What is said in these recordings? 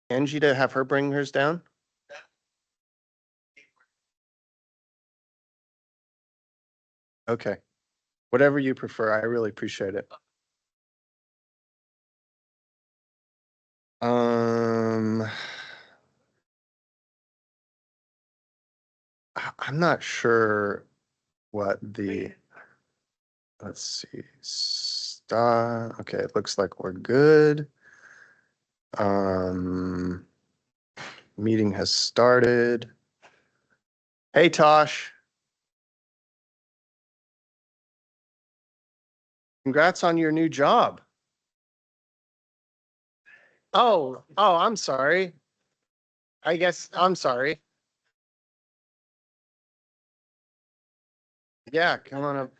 Angie to have her bring hers down? Okay. Whatever you prefer. I really appreciate it. Um, I'm not sure what let's see. Okay, it looks like we're good. Um, Meeting has started. Hey, Tosh. Congrats on your new job. Oh, I'm sorry. I guess I'm sorry. Yeah, come on up.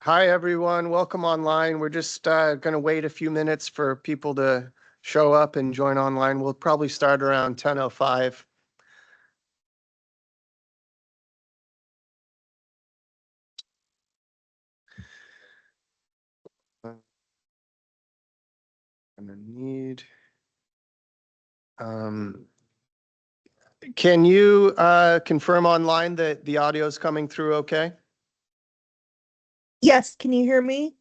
Hi, everyone. Welcome online. We're just going to wait a few minutes for people to show up and join online. We'll probably start around 10:05. Gonna need. Can you confirm online that the audio is coming through okay? Yes, can you hear me?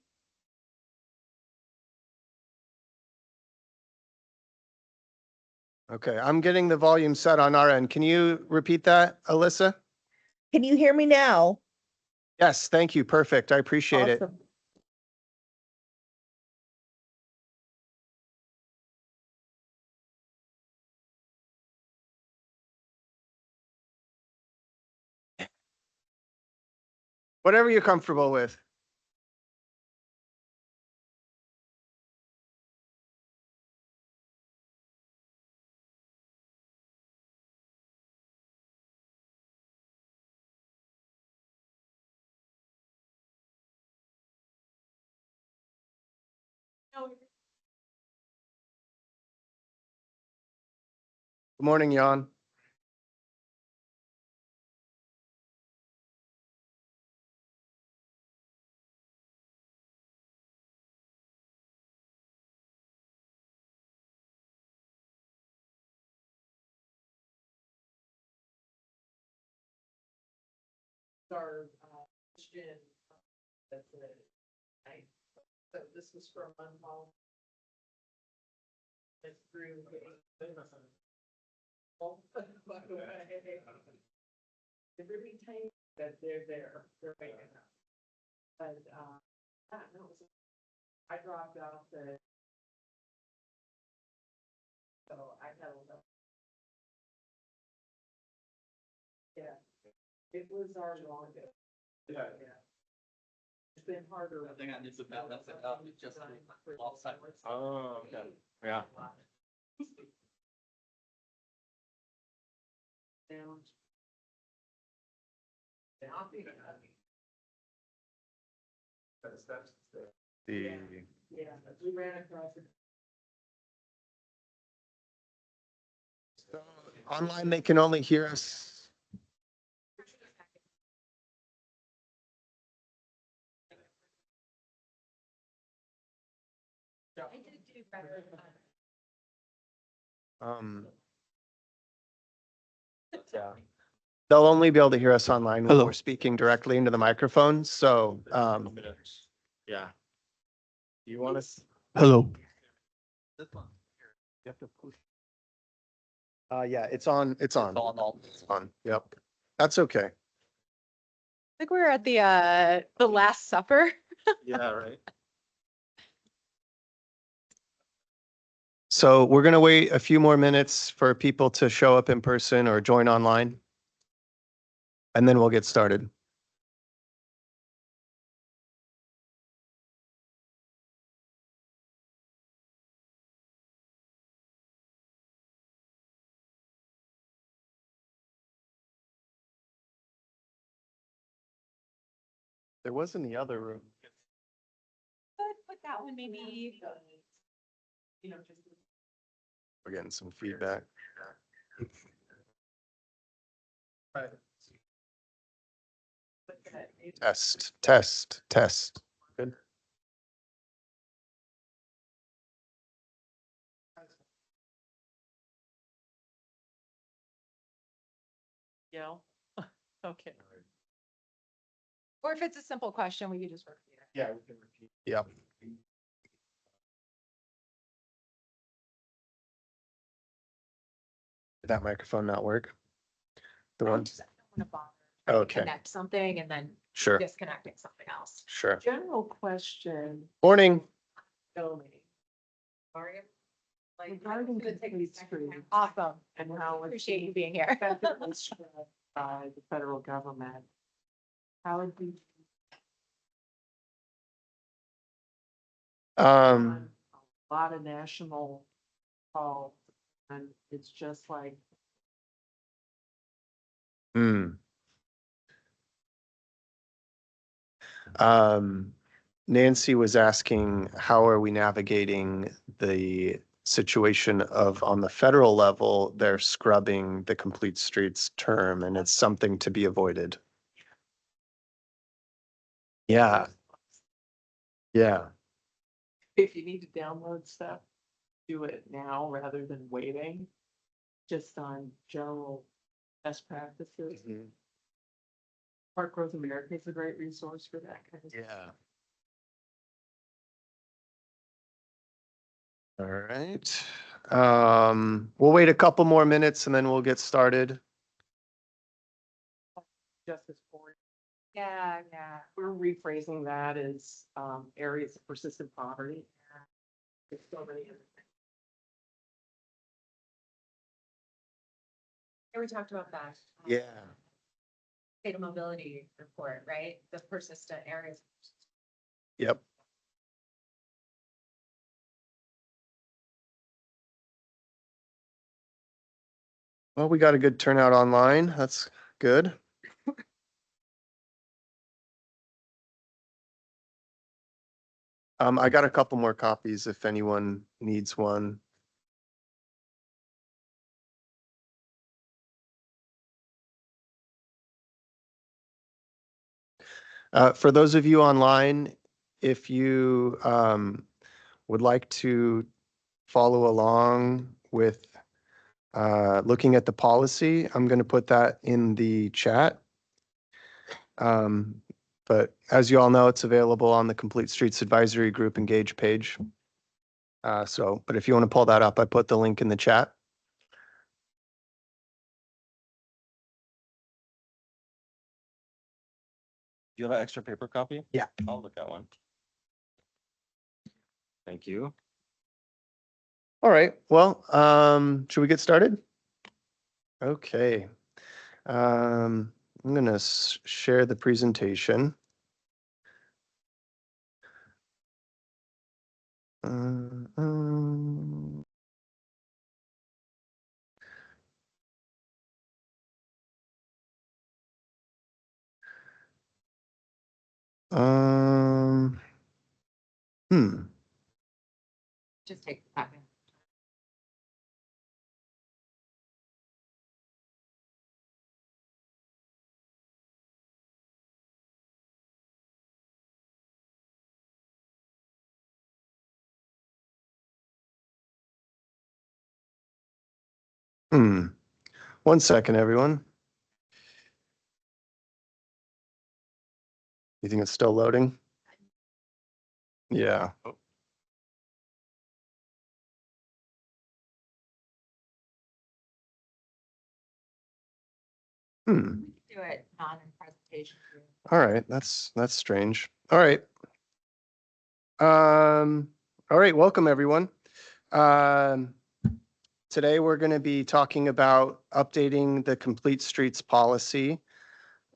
Okay, I'm getting the volume set on our end. Can you repeat that, Alyssa? Can you hear me now? Yes, thank you. Perfect. I appreciate it. Awesome. Whatever you're comfortable with. Good morning, Jan. So this was from Unfold. It's through. The really tiny that they're there, they're waiting. But, yeah, no, it was, I dropped off the. So I had a little. Yeah, it was our longest. Yeah. It's been harder. I think I need to balance it out with just offside. Oh, okay. Yeah. Down. I'll be. The Yeah, we ran across it. online, they can only hear us. I did do better. Yeah. They'll only be able to hear us online when Hello. we're speaking directly into the microphone. So, yeah. You want us? Hello. You have to push. Yeah, it's on. It's on. It's on. Yep. That's okay. I think we were at the Last Supper. Yeah, right. So we're going to wait a few more minutes for people to show up in person or join online. And then we'll get started. There was in the other room. But that one maybe. We're getting some feedback. Test, test, test. Good. Yeah. Okay. Or if it's a simple question, we could just repeat it. Yeah, we can repeat. Yep. Did that microphone not work? The I one? just don't want to bother trying to Okay, connect something and then sure, disconnecting something else. sure. General question, Morning. Tony, Sorry. Like, regarding it's gonna take complete a second. streets Awesome. and how it's Appreciate you being here. effectively spread by the federal government. How would we? Um, A lot of national calls, and it's just like, hmm. Nancy was asking, how are we navigating the situation of, on the federal level, they're scrubbing the complete streets term, and it's something to be avoided. Yeah, yeah, if you need to download stuff, do it now rather than waiting. Just on general best practices. Park Growth America is a great resource for that kind of stuff. yeah. All right. We'll wait a couple more minutes and then we'll get started. Justice for Yeah. we're rephrasing that as areas of persistent poverty. There's so many other things. We talked about that. Yeah. State of mobility report, right? The persistent areas. Yep. Well, we got a good turnout online. That's good. I got a couple more copies if anyone needs one. For those of you online, if you would like to follow along with looking at the policy, I'm going to put that in the chat. But as you all know, it's available on the Complete Streets Advisory Group Engage page. But if you want to pull that up, I put the link in the chat. Do you have an extra paper copy? Yeah. I'll look at one. Thank you. All right, well, should we get started? Okay. I'm gonna share the presentation. Um, um, hmm. Just take a second. Hmm. 1 second, everyone. You think it's still loading? Yeah. Hmm. Do it not in presentation. All right, that's strange. All right. All right, welcome everyone. Today we're going to be talking about updating the Complete Streets policy.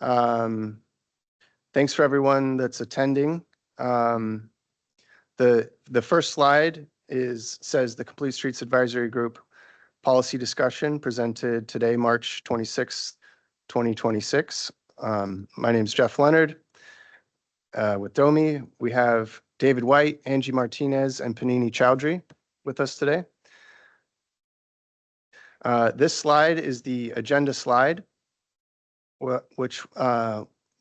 Thanks for everyone that's attending. The first slide says the Complete Streets Advisory Group policy discussion presented today, March 26th, 2026. My name is Jeff Leonard. With Domi, we have David White, Angie Martinez, and Panini Chowdhury with us today. This slide is the agenda slide. which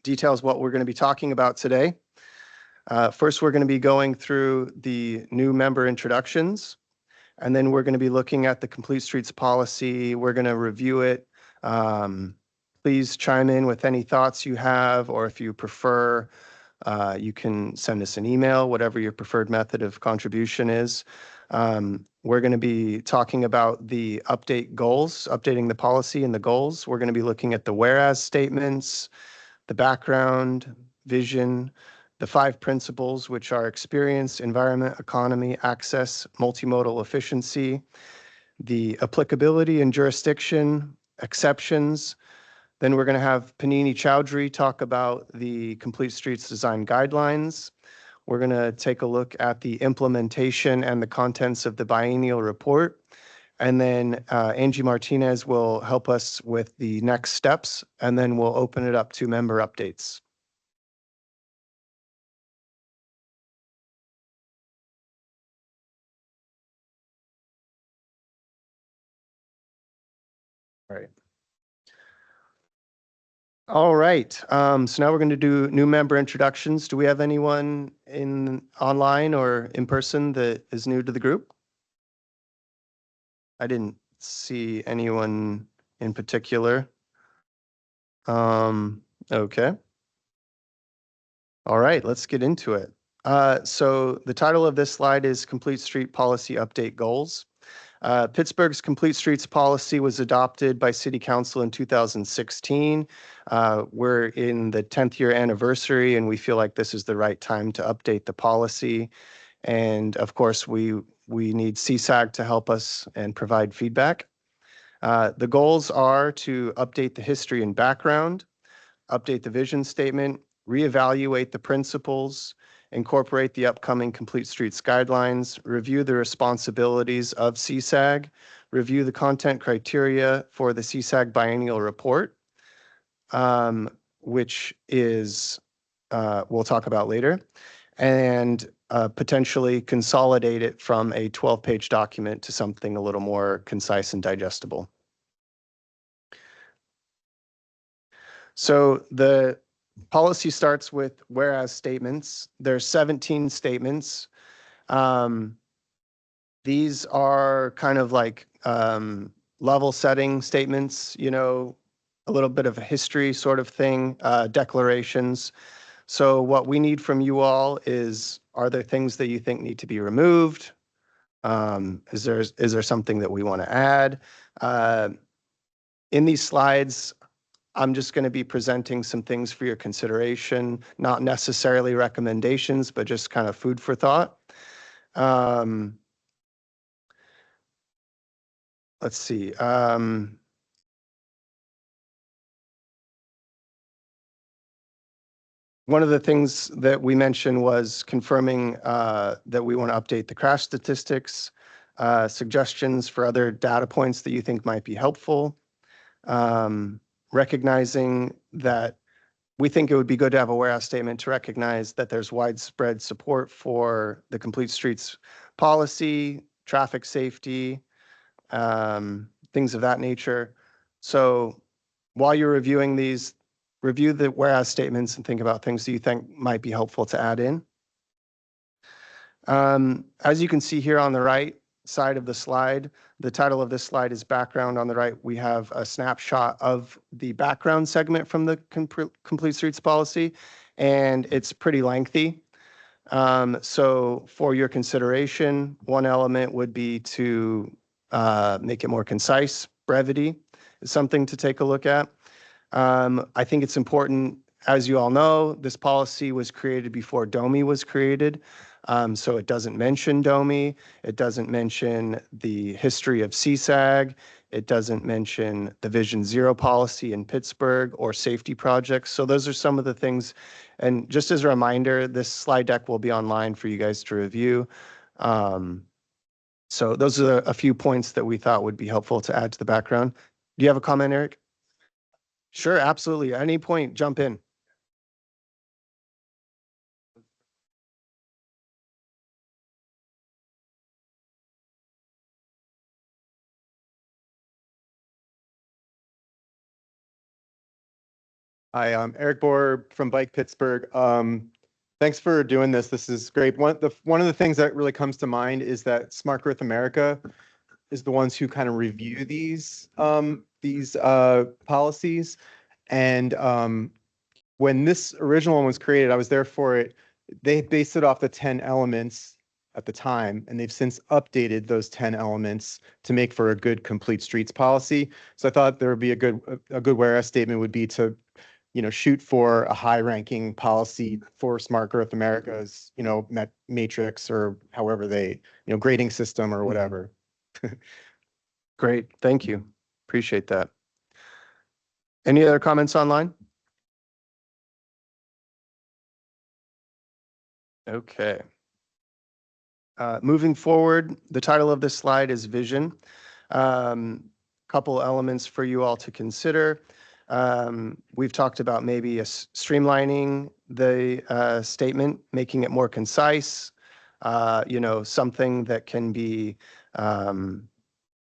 details what we're going to be talking about today. First, we're going to be going through the new member introductions, and then we're going to be looking at the Complete Streets policy. We're going to review it. Please chime in with any thoughts you have, or if you prefer, you can send us an email, whatever your preferred method of contribution is. We're going to be talking about the update goals, updating the policy and the goals. We're going to be looking at the whereas statements, the background, vision, the 5 principles, which are experience, environment, economy, access, multimodal efficiency, the applicability and jurisdiction, exceptions. Then we're going to have Panini Chowdhury talk about the Complete Streets Design Guidelines. We're going to take a look at the implementation and the contents of the biennial report. And then Angie Martinez will help us with the next steps, and then we'll open it up to member updates. All right. All right. So now we're going to do new member introductions. Do we have anyone online or in person that is new to the group? I didn't see anyone in particular. Okay. All right, let's get into it. So the title of this slide is Complete Street Policy Update Goals. Pittsburgh's Complete Streets policy was adopted by City Council in 2016. We're in the 10th year anniversary, and we feel like this is the right time to update the policy. And of course, we need CSAG to help us and provide feedback. The goals are to update the history and background, update the vision statement, reevaluate the principles, incorporate the upcoming Complete Streets guidelines, review the responsibilities of CSAG, review the content criteria for the CSAG biennial report, which is, we'll talk about later, and potentially consolidate it from a 12-page document to something a little more concise and digestible. So the policy starts with whereas statements. There's 17 statements. These are kind of like level setting statements, you know, a little bit of a history sort of thing, declarations. So what we need from you all is, are there things that you think need to be removed? Is there something that we want to add? In these slides, I'm just going to be presenting some things for your consideration, not necessarily recommendations, but just kind of food for thought. Let's see. One of the things that we mentioned was confirming that we want to update the crash statistics, suggestions for other data points that you think might be helpful, recognizing that we think it would be good to have a whereas statement to recognize that there's widespread support for the Complete Streets policy, traffic safety, things of that nature. So while you're reviewing these, review the whereas statements and think about things that you think might be helpful to add in. As you can see here on the right side of the slide, the title of this slide is background. On the right, we have a snapshot of the background segment from the Complete Streets policy, and it's pretty lengthy. So for your consideration, one element would be to make it more concise. Brevity is something to take a look at. I think it's important, as you all know, this policy was created before DOMI was created. So it doesn't mention DOMI. It doesn't mention the history of CSAG. It doesn't mention the Vision Zero policy in Pittsburgh or safety projects. So those are some of the things. And just as a reminder, this slide deck will be online for you guys to review. So those are a few points that we thought would be helpful to add to the background. Do you have a comment, Eric? Sure, absolutely. At any point, jump in. Hi, I'm Eric Bohr from Bike Pittsburgh. Thanks for doing this. This is great. One of the things that really comes to mind is that Smart Growth America is the ones who kind of review these policies. And when this original one was created, I was there for it. They based it off the 10 elements at the time, and they've since updated those 10 elements to make for a good complete streets policy. So I thought there would be a good whereas statement would be to shoot for a high-ranking policy for Smart Growth America's, matrix or however they, grading system or whatever. Great, thank you. Appreciate that. Any other comments online? Okay. Moving forward, the title of this slide is Vision. Couple elements for you all to consider. We've talked about maybe streamlining the statement, making it more concise, something that can be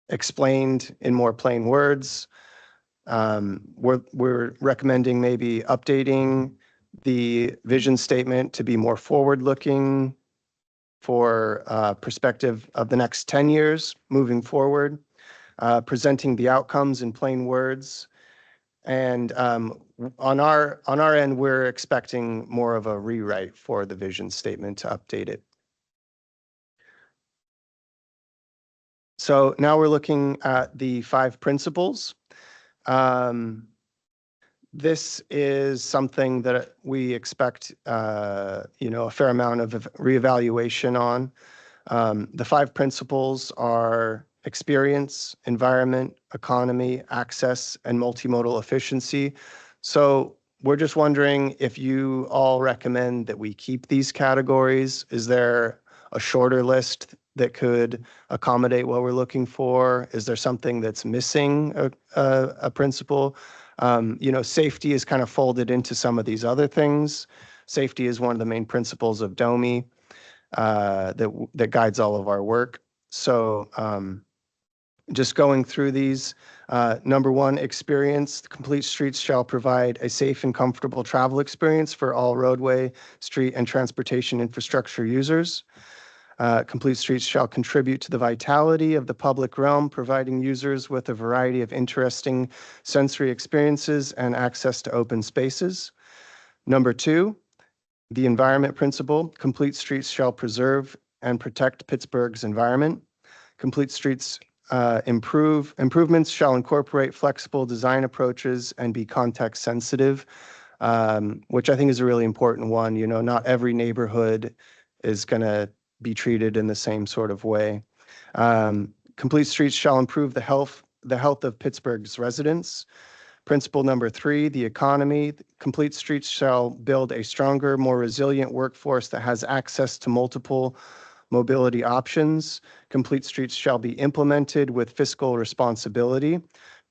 explained in more plain words. We're recommending maybe updating the vision statement to be more forward-looking for perspective of the next 10 years moving forward, presenting the outcomes in plain words. And on our end, we're expecting more of a rewrite for the vision statement to update it. So now we're looking at the 5 principles. This is something that we expect, a fair amount of reevaluation on. The 5 principles are experience, environment, economy, access, and multimodal efficiency. So we're just wondering if you all recommend that we keep these categories. Is there a shorter list that could accommodate what we're looking for? Is there something that's missing a principle? Safety is kind of folded into some of these other things. Safety is one of the main principles of DOMI that guides all of our work. So just going through these, number 1, experience. The complete streets shall provide a safe and comfortable travel experience for all roadway, street, and transportation infrastructure users. Complete streets shall contribute to the vitality of the public realm, providing users with a variety of interesting sensory experiences and access to open spaces. Number 2, the environment principle. Complete streets shall preserve and protect Pittsburgh's environment. Complete streets improvements shall incorporate flexible design approaches and be context sensitive, which I think is a really important one. Not every neighborhood is going to be treated in the same sort of way. Complete streets shall improve the health of Pittsburgh's residents. Principle number 3, the economy. Complete streets shall build a stronger, more resilient workforce that has access to multiple mobility options. Complete streets shall be implemented with fiscal responsibility.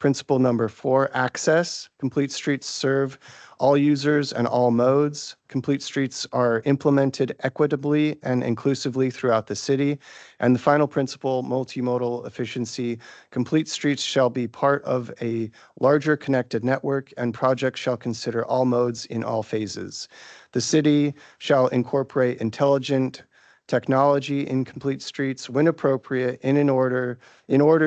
Principle number 4, access. Complete streets serve all users and all modes. Complete streets are implemented equitably and inclusively throughout the city. And the final principle, multimodal efficiency. Complete streets shall be part of a larger connected network, and projects shall consider all modes in all phases. The city shall incorporate intelligent technology in complete streets when appropriate in order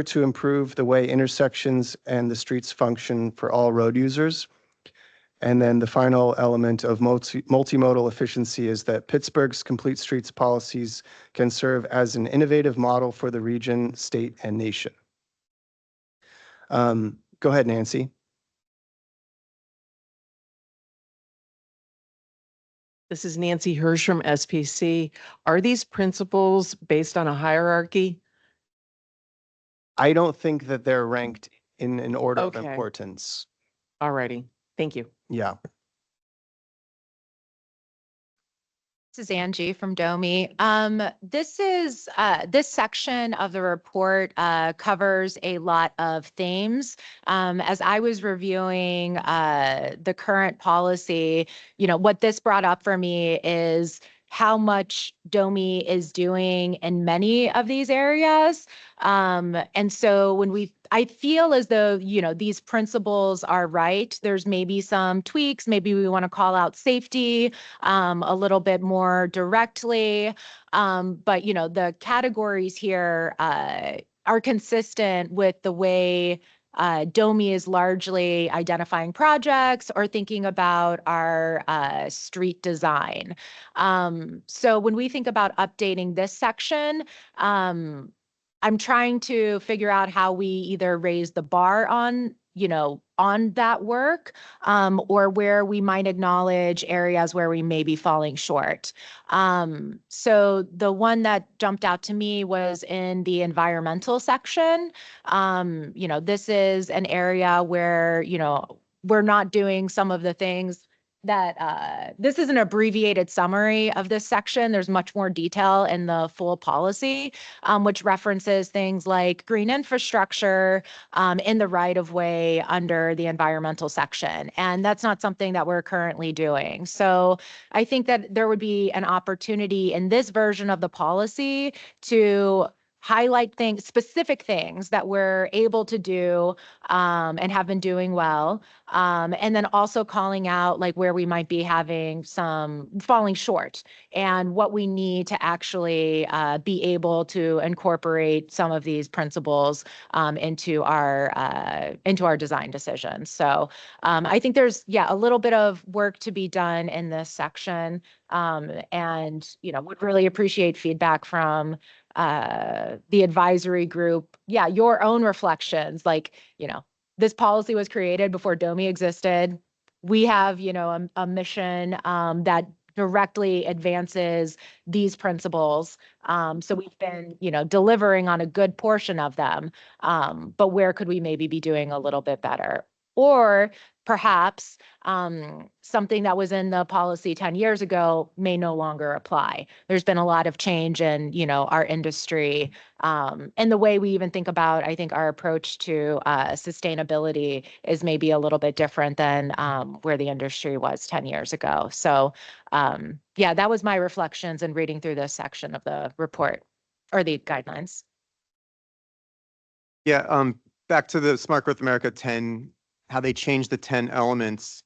to improve the way intersections and the streets function for all road users. And then the final element of multimodal efficiency is that Pittsburgh's complete streets policies can serve as an innovative model for the region, state, and nation. Go ahead, Nancy. This is Nancy Hirsch from SPC. Are these principles based on a hierarchy? I don't think that they're ranked in an order of Okay. importance. Alrighty, thank you. Yeah. This is Angie from DOMI. This section of the report covers a lot of themes. As I was reviewing the current policy, what this brought up for me is how much DOMI is doing in many of these areas. And so when we I feel as though, you know, these principles are right. There's maybe some tweaks. Maybe we want to call out safety a little bit more directly. But, you know, the categories here are consistent with the way DOMI is largely identifying projects or thinking about our street design. So when we think about updating this section, I'm trying to figure out how we either raise the bar on, you know, on that work, or where we might acknowledge areas where we may be falling short. So the one that jumped out to me was in the environmental section. You know, this is an area where, you know, we're not doing some of the things that this is an abbreviated summary of this section. There's much more detail in the full policy, which references things like green infrastructure in the right of way under the environmental section. And that's not something that we're currently doing. So I think that there would be an opportunity in this version of the policy to highlight things, specific things that we're able to do and have been doing well. And then also calling out like where we might be having some falling short and what we need to actually be able to incorporate some of these principles into our design decisions. So I think there's, yeah, a little bit of work to be done in this section. And, you know, would really appreciate feedback from the advisory group. Yeah, your own reflections, like, you know, this policy was created before DOMI existed. We have, you know, a mission that directly advances these principles. So we've been, you know, delivering on a good portion of them. But where could we maybe be doing a little bit better? Or perhaps something that was in the policy 10 years ago may no longer apply. There's been a lot of change in, you know, our industry and the way we even think about, I think our approach to sustainability is maybe a little bit different than where the industry was 10 years ago. So yeah, that was my reflections in reading through this section of the report or the guidelines. Yeah, back to the Smart Growth America 10, how they changed the 10 elements.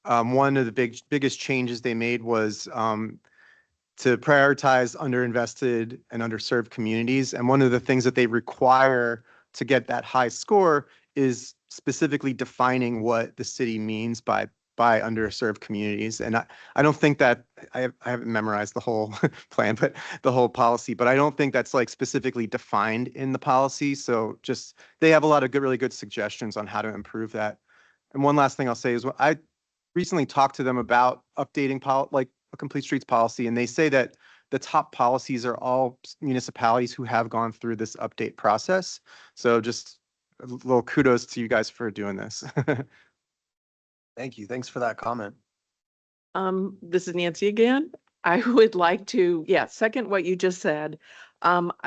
One of the biggest changes they made was to prioritize underinvested and underserved communities. And one of the things that they require to get that high score is specifically defining what the city means by underserved communities. And I don't think that I haven't memorized the whole plan, but the whole policy, but I don't think that's like specifically defined in the policy. So just, they have a lot of good, really good suggestions on how to improve that. And one last thing I'll say is I recently talked to them about updating like a complete streets policy, and they say that the top policies are all municipalities who have gone through this update process. So just a little kudos to you guys for doing this. Thank you. Thanks for that comment. This is Nancy again. I would like to, second what you just said.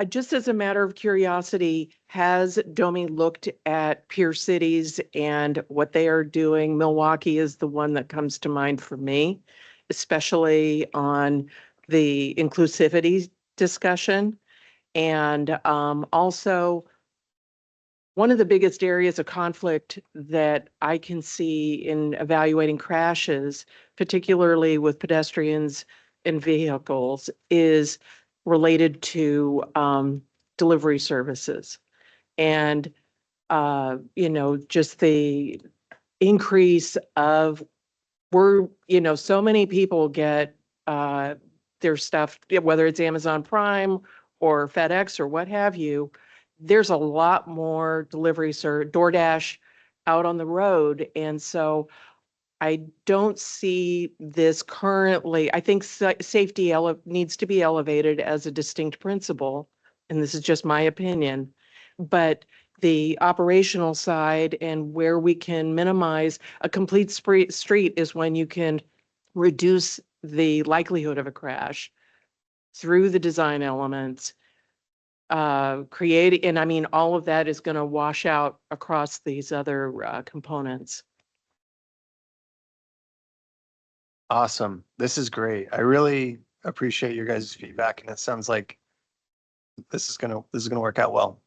Just as a matter of curiosity, has DOMI looked at peer cities and what they are doing? Milwaukee is the one that comes to mind for me, especially on the inclusivity discussion. And also, one of the biggest areas of conflict that I can see in evaluating crashes, particularly with pedestrians and vehicles, is related to delivery services. And, you know, just the increase of, so many people get their stuff, whether it's Amazon Prime or FedEx or what have you, there's a lot more deliveries or DoorDash out on the road. And so I don't see this currently. I think safety needs to be elevated as a distinct principle. And this is just my opinion. But the operational side and where we can minimize a complete street is when you can reduce the likelihood of a crash through the design elements. Creating, and I mean, all of that is going to wash out across these other components. Awesome. This is great. I really appreciate your guys' feedback, and it sounds like this is gonna work out well.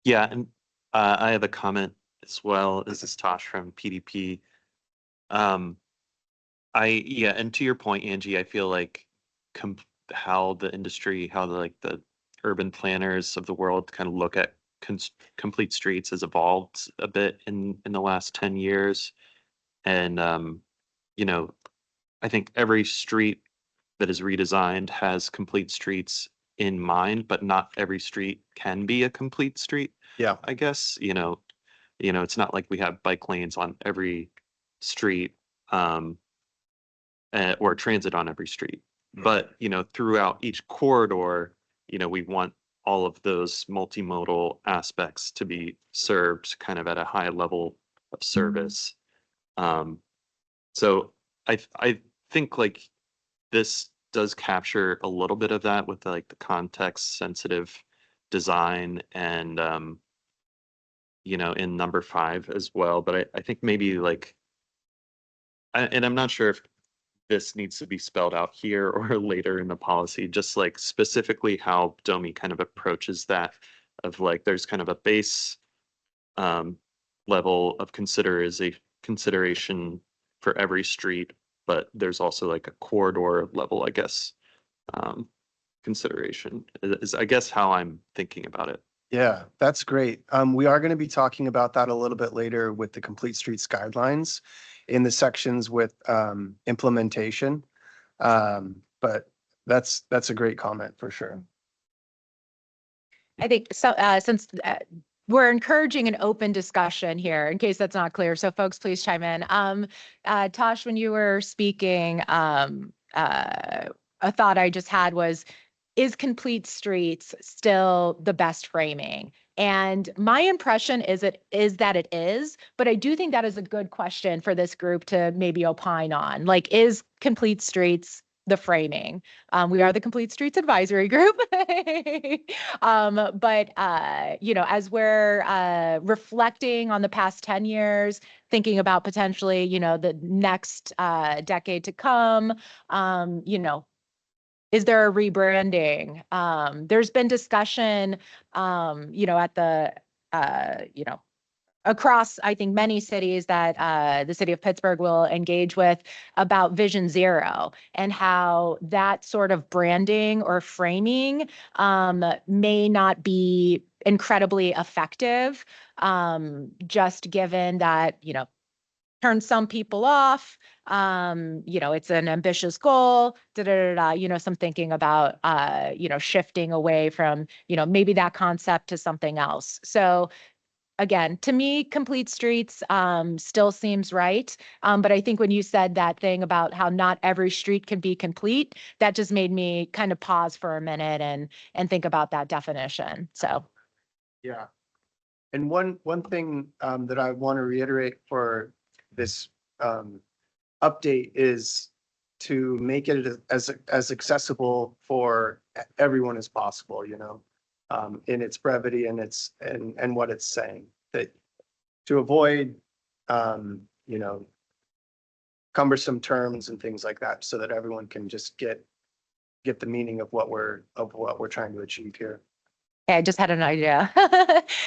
Yeah, and I have a comment as well. This is Tosh from PDP. Yeah, and to your point, Angie, I feel like how the industry, how the urban planners of the world kind of look at complete streets has evolved a bit in the last 10 years. And you know, I think every street that is redesigned has complete streets in mind, but not every street can be a complete street. Yeah. I guess, it's not like we have bike lanes on every street, or transit on every street. But, throughout each corridor, we want all of those multimodal aspects to be served kind of at a high level of service. So I think like this does capture a little bit of that with like the context sensitive design and in number 5 as well. But I think maybe like and I'm not sure if this needs to be spelled out here or later in the policy, just like specifically how Domi kind of approaches that of like there's kind of a base level of consideration for every street, but there's also like a corridor level, I guess, consideration is I guess how I'm thinking about it. Yeah, that's great. We are going to be talking about that a little bit later with the Complete Streets guidelines in the sections with implementation. But that's a great comment for sure. I think so, since we're encouraging an open discussion here, in case that's not clear, so folks, please chime in. Tosh, when you were speaking, a thought I just had was, is complete streets still the best framing? And my impression is that it is, but I do think that is a good question for this group to maybe opine on. Like, is complete streets the framing? We are the Complete Streets Advisory Group. But as we're reflecting on the past 10 years, thinking about potentially, the next decade to come, is there a rebranding? There's been discussion, at the, across, I think, many cities that the city of Pittsburgh will engage with about Vision Zero and how that sort of branding or framing may not be incredibly effective, just given that, turn some people off. It's an ambitious goal, some thinking about, shifting away from, maybe that concept to something else. So again, to me, complete streets still seems right. But I think when you said that thing about how not every street can be complete, that just made me kind of pause for a minute and think about that definition. So. Yeah. And one thing that I want to reiterate for this update is to make it as accessible for everyone as possible, in its brevity and and what it's saying, that to avoid cumbersome terms and things like that, so that everyone can just get the meaning of what we're trying to achieve here. I just had an idea.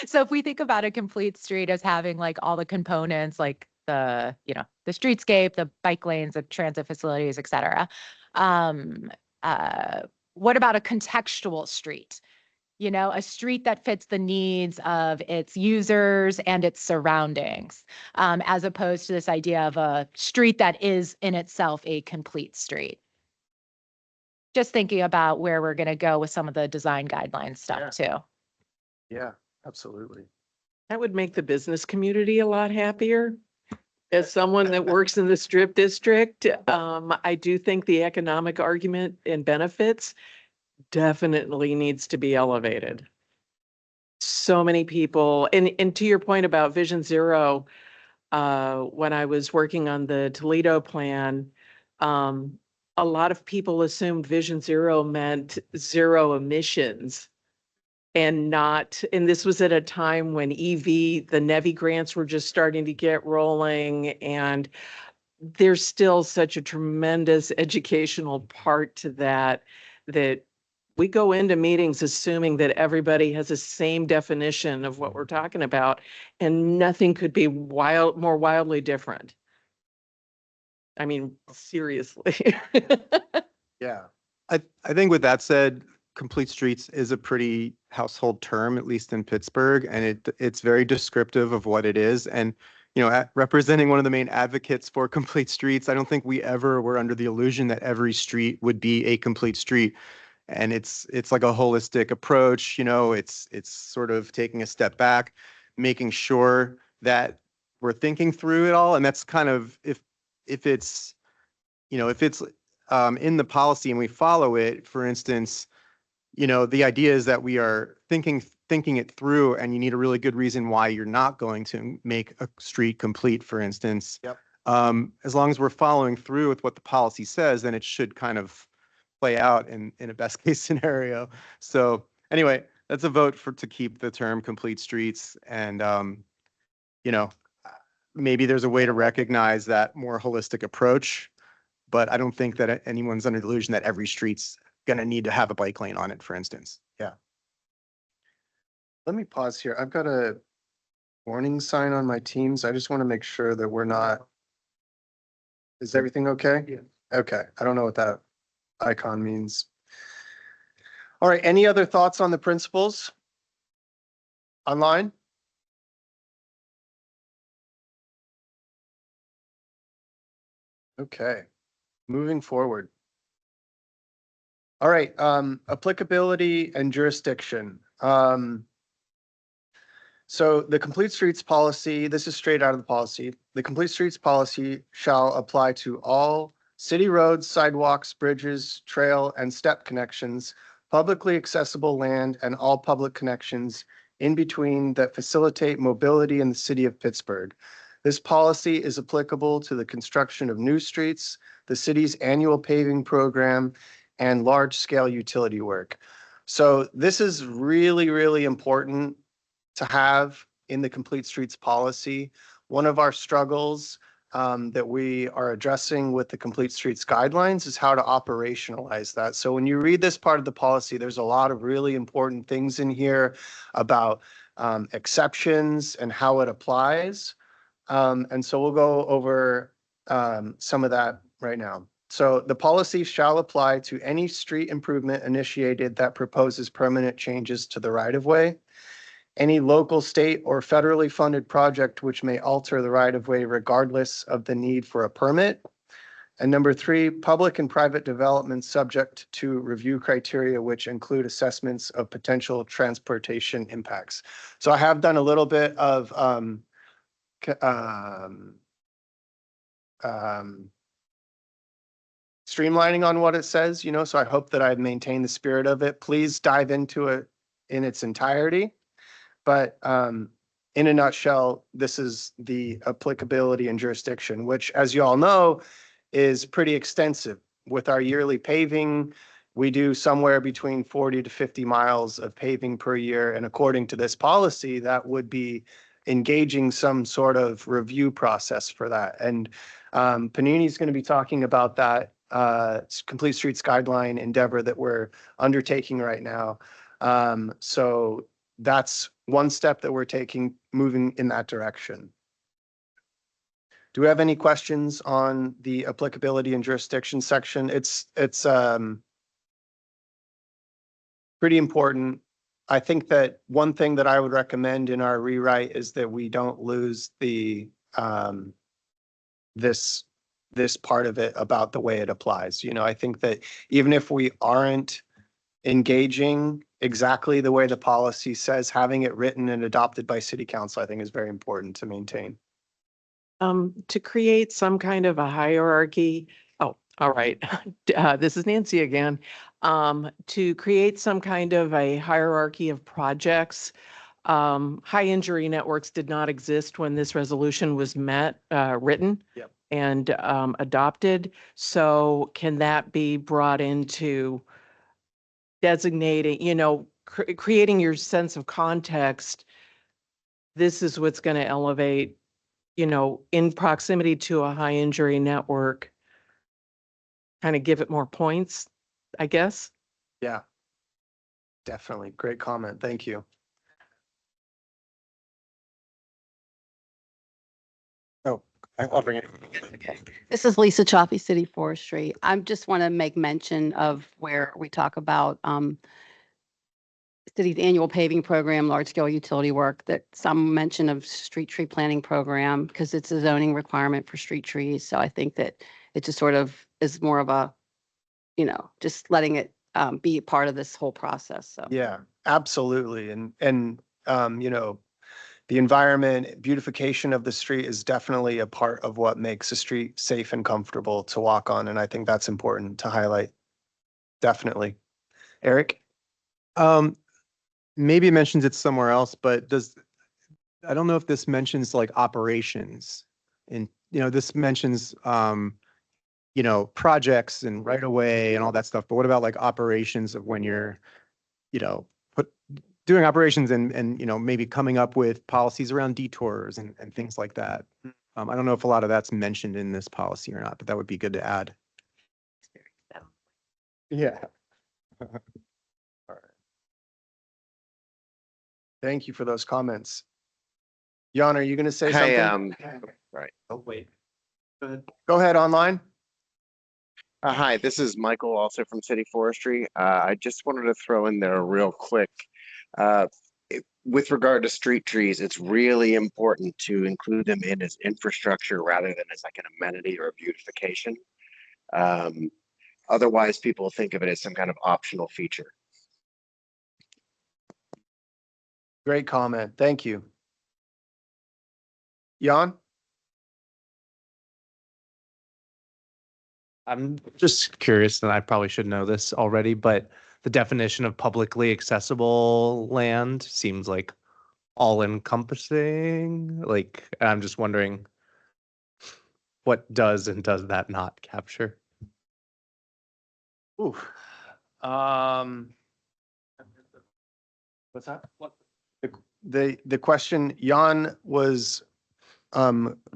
So if we think about a complete street as having like all the components, like the streetscape, the bike lanes, the transit facilities, et cetera. What about a contextual street? A street that fits the needs of its users and its surroundings, as opposed to this idea of a street that is in itself a complete street. Just thinking about where we're going to go with some of the design guidelines stuff too. Yeah, absolutely. That would make the business community a lot happier. As someone that works in the Strip District, I do think the economic argument and benefits definitely needs to be elevated. So many people, and to your point about Vision Zero, when I was working on the Toledo plan, a lot of people assumed Vision Zero meant zero emissions. And this was at a time when the NEVI grants were just starting to get rolling, and there's still such a tremendous educational part to that we go into meetings assuming that everybody has the same definition of what we're talking about, and nothing could be more wildly different. I mean, seriously. Yeah. I think with that said, complete streets is a pretty household term, at least in Pittsburgh, and it's very descriptive of what it is. And, you know, representing one of the main advocates for complete streets, I don't think we ever were under the illusion that every street would be a complete street. And it's like a holistic approach, you know, it's sort of taking a step back, making sure that we're thinking through it all. And that's kind of if it's, you know, if it's in the policy and we follow it, for instance, you know, the idea is that we are thinking it through, and you need a really good reason why you're not going to make a street complete, for instance. Yep. As long as we're following through with what the policy says, then it should kind of play out in a best case scenario. So anyway, that's a vote to keep the term complete streets. And, you know, maybe there's a way to recognize that more holistic approach, but I don't think that anyone's under the illusion that every street's going to need to have a bike lane on it, for instance. Yeah. Let me pause here. I've got a warning sign on my Teams. I just want to make sure that we're not. Is everything okay? Yeah. Okay. I don't know what that icon means. All right. Any other thoughts on the principles? Online? Okay. Moving forward. All right, applicability and jurisdiction. So the complete streets policy, this is straight out of the policy. The complete streets policy shall apply to all city roads, sidewalks, bridges, trail and step connections, publicly accessible land, and all public connections in between that facilitate mobility in the city of Pittsburgh. This policy is applicable to the construction of new streets, the city's annual paving program, and large-scale utility work. So this is really, really important to have in the complete streets policy. One of our struggles that we are addressing with the complete streets guidelines is how to operationalize that. So when you read this part of the policy, there's a lot of really important things in here about exceptions and how it applies. And so we'll go over some of that right now. So the policy shall apply to any street improvement initiated that proposes permanent changes to the right-of-way, any local, state, or federally funded project which may alter the right-of-way regardless of the need for a permit. And number 3, public and private development subject to review criteria which include assessments of potential transportation impacts. So I have done a little bit of streamlining on what it says, you know, so I hope that I've maintained the spirit of it. Please dive into it in its entirety. But in a nutshell, this is the applicability and jurisdiction, which, as you all know, is pretty extensive. With our yearly paving, we do somewhere between 40 to 50 miles of paving per year. And according to this policy, that would be engaging some sort of review process for that. And Panini is going to be talking about that complete streets guideline endeavor that we're undertaking right now. So that's one step that we're taking, moving in that direction. Do we have any questions on the applicability and jurisdiction section? It's pretty important. I think that one thing that I would recommend in our rewrite is that we don't lose the this part of it about the way it applies. You know, I think that even if we aren't engaging exactly the way the policy says, having it written and adopted by city council, I think is very important to maintain. To create some kind of a hierarchy. Oh, all right. This is Nancy again. To create some kind of a hierarchy of projects. High injury networks did not exist when this resolution was written. Yep. And adopted. So can that be brought into designating, you know, creating your sense of context? This is what's going to elevate, you know, in proximity to a high injury network, kind of give it more points, I guess. Yeah. Definitely. Great comment. Thank you. Oh, I'll bring it. This is Lisa Choppy, City Forestry. I just want to make mention of where we talk about city's annual paving program, large-scale utility work, that some mention of street tree planting program, because it's a zoning requirement for street trees. So I think that it just sort of is more of a, just letting it be a part of this whole process. So. Yeah, absolutely. The environment, beautification of the street is definitely a part of what makes a street safe and comfortable to walk on. And I think that's important to highlight. Definitely. Eric? Maybe it mentions it somewhere else, but I don't know if this mentions like operations and, this mentions, projects and right away and all that stuff. But what about like operations of when you're, doing operations and, maybe coming up with policies around detours and things like that. I don't know if a lot of that's mentioned in this policy or not, but that would be good to add. Yeah. All right. Thank you for those comments. Jan, are you going to say Hi, something? right. Oh, wait. Go ahead. Go ahead, online. Hi, this is Michael, also from City Forestry. I just wanted to throw in there real quick. With regard to street trees, it's really important to include them in as infrastructure rather than as like an amenity or a beautification. Otherwise, people think of it as some kind of optional feature. Great comment. Thank you. Jan? I'm just curious, and I probably should know this already, but the definition of publicly accessible land seems like all encompassing. Like, I'm just wondering what does and does that not capture? Ooh. What's that? The question, Jan was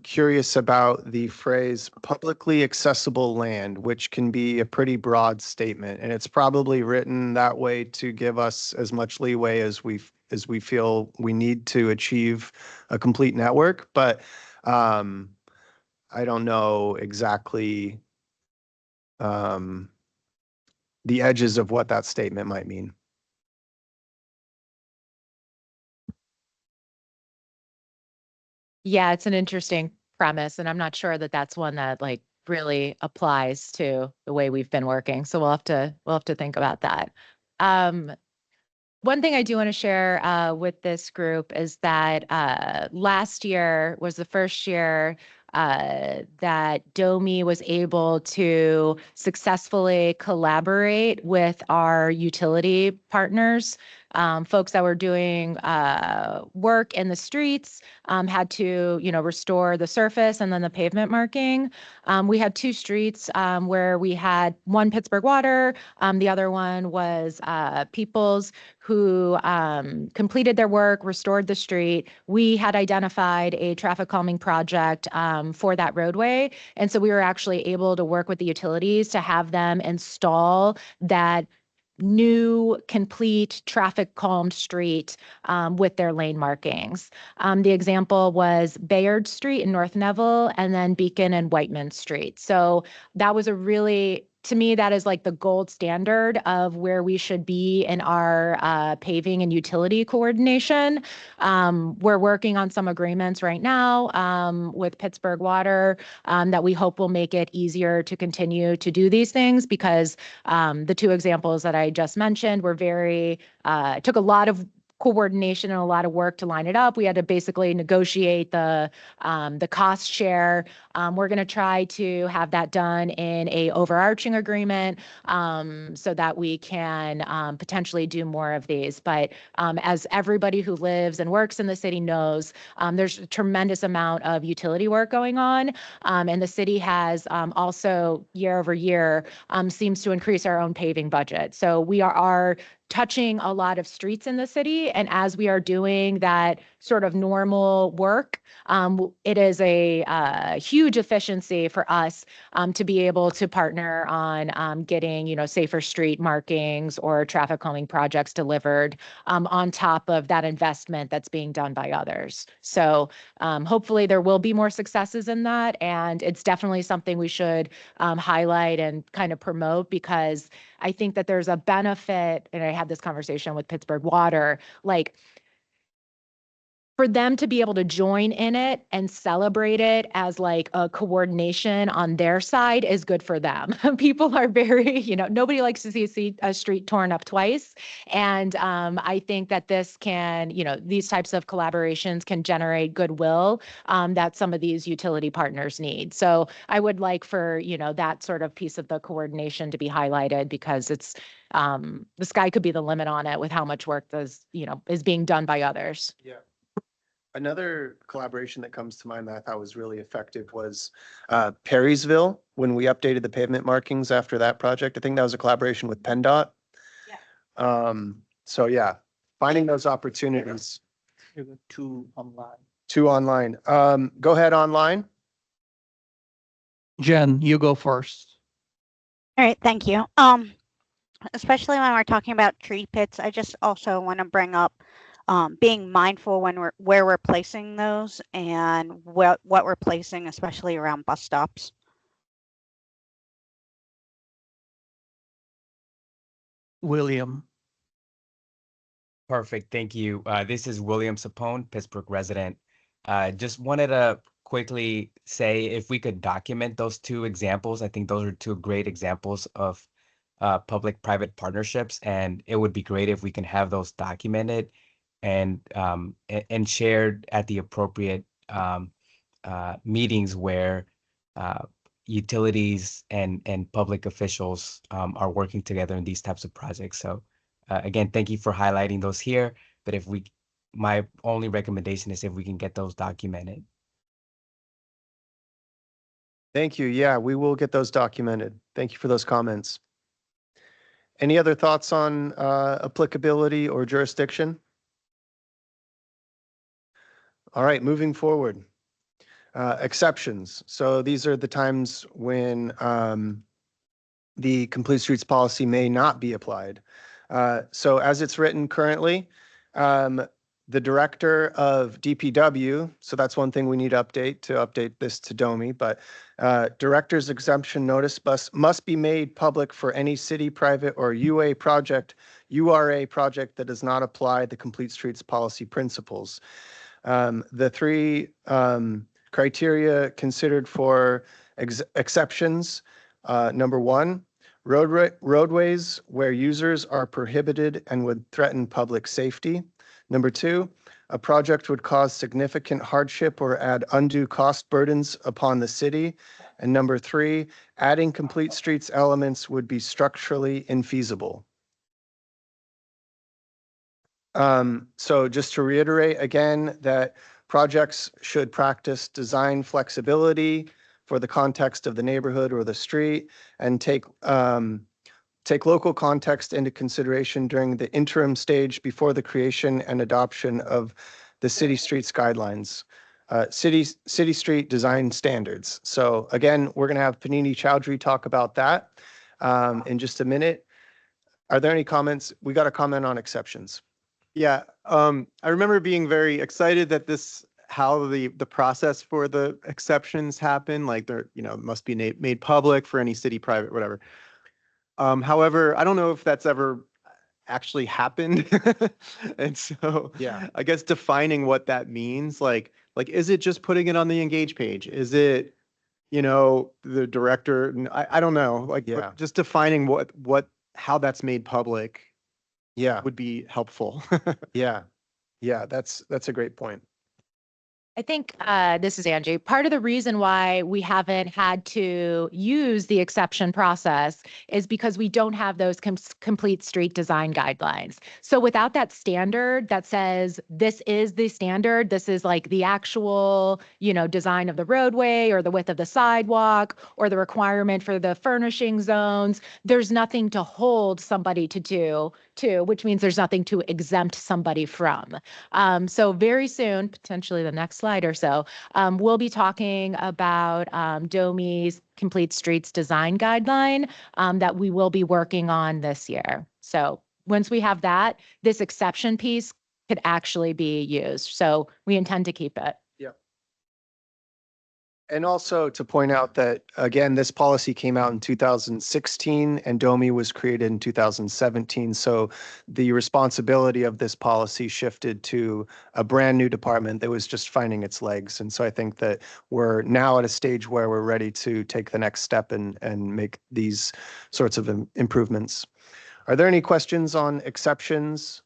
curious about the phrase publicly accessible land, which can be a pretty broad statement, and it's probably written that way to give us as much leeway as we feel we need to achieve a complete network. But I don't know exactly the edges of what that statement might mean. Yeah, it's an interesting premise, and I'm not sure that that's one that like really applies to the way we've been working. So we'll have to think about that. One thing I do want to share with this group is that last year was the first year that DOMI was able to successfully collaborate with our utility partners. Folks that were doing work in the streets had to, restore the surface and then the pavement marking. We had two streets where we had one Pittsburgh Water, the other one was Peoples, who completed their work, restored the street. We had identified a traffic calming project for that roadway. And so we were actually able to work with the utilities to have them install that new complete traffic calmed street with their lane markings. The example was Bayard Street in North Neville and then Beacon and Whiteman Street. So that was to me, that is like the gold standard of where we should be in our paving and utility coordination. We're working on some agreements right now with Pittsburgh Water that we hope will make it easier to continue to do these things, because the two examples that I just mentioned were took a lot of coordination and a lot of work to line it up. We had to basically negotiate the cost share. We're going to try to have that done in a overarching agreement so that we can potentially do more of these. But as everybody who lives and works in the city knows, there's a tremendous amount of utility work going on. And the city has also year over year seems to increase our own paving budget. So we are touching a lot of streets in the city. And as we are doing that sort of normal work, it is a huge efficiency for us to be able to partner on getting, safer street markings or traffic calming projects delivered on top of that investment that's being done by others. So hopefully there will be more successes in that. And it's definitely something we should highlight and kind of promote, because I think that there's a benefit, and I had this conversation with Pittsburgh Water, like for them to be able to join in it and celebrate it as like a coordination on their side is good for them. People are very, nobody likes to see a street torn up twice. And I think that this can, these types of collaborations can generate goodwill that some of these utility partners need. So I would like for, that sort of piece of the coordination to be highlighted, because it's, the sky could be the limit on it with how much work is being done by others. Yeah. Another collaboration that comes to mind that I thought was really effective was Perrysville, when we updated the pavement markings after that project. I think that was a collaboration with PennDOT. Yeah. So yeah, finding those opportunities. Two online. Two online. Go ahead online. Jen, you go first. All right, thank you. Especially when we're talking about tree pits, I just also want to bring up being mindful when where we're placing those and what we're placing, especially around bus stops. William. Perfect. Thank you. This is William Sapone, Pittsburgh resident. Just wanted to quickly say if we could document those two examples. I think those are two great examples of public-private partnerships, and it would be great if we can have those documented and shared at the appropriate meetings where utilities and public officials are working together in these types of projects. So again, thank you for highlighting those here. But my only recommendation is if we can get those documented. Thank you. Yeah, we will get those documented. Thank you for those comments. Any other thoughts on applicability or jurisdiction? All right, moving forward. Exceptions. So these are the times when the Complete Streets policy may not be applied. So as it's written currently, the director of DPW, so that's one thing we need to update this to DOMI, but director's exemption notice must be made public for any city, private, or URA project that does not apply the Complete Streets policy principles. The three criteria considered for exceptions, number one, roadways where users are prohibited and would threaten public safety. Number two, a project would cause significant hardship or add undue cost burdens upon the city. And number three, adding Complete Streets elements would be structurally infeasible. So just to reiterate again, that projects should practice design flexibility for the context of the neighborhood or the street, and take local context into consideration during the interim stage before the creation and adoption of the city streets guidelines, city street design standards. So again, we're going to have Panini Chowdhury talk about that in just a minute. Are there any comments? We got a comment on exceptions. Yeah, I remember being very excited that how the process for the exceptions happen, like they're, must be made public for any city, private, whatever. However, I don't know if that's ever actually happened. And so Yeah. I guess defining what that means, like, is it just putting it on the engage page? Is it, the director? I don't know, like, Yeah. just defining how that's made public. Yeah. Would be helpful. Yeah. Yeah. That's a great point. I think this is Angie. Part of the reason why we haven't had to use the exception process is because we don't have those complete street design guidelines. So without that standard that says this is the standard, this is like the actual, design of the roadway or the width of the sidewalk or the requirement for the furnishing zones, there's nothing to hold somebody to do to, which means there's nothing to exempt somebody from. So very soon, potentially the next slide or so, we'll be talking about DOMI's Complete Streets Design Guideline that we will be working on this year. So once we have that, this exception piece could actually be used. So we intend to keep it. And also to point out that, again, this policy came out in 2016 and DOMI was created in 2017. So the responsibility of this policy shifted to a brand new department that was just finding its legs. And so I think that we're now at a stage where we're ready to take the next step and make these sorts of improvements. Are there any questions on exceptions?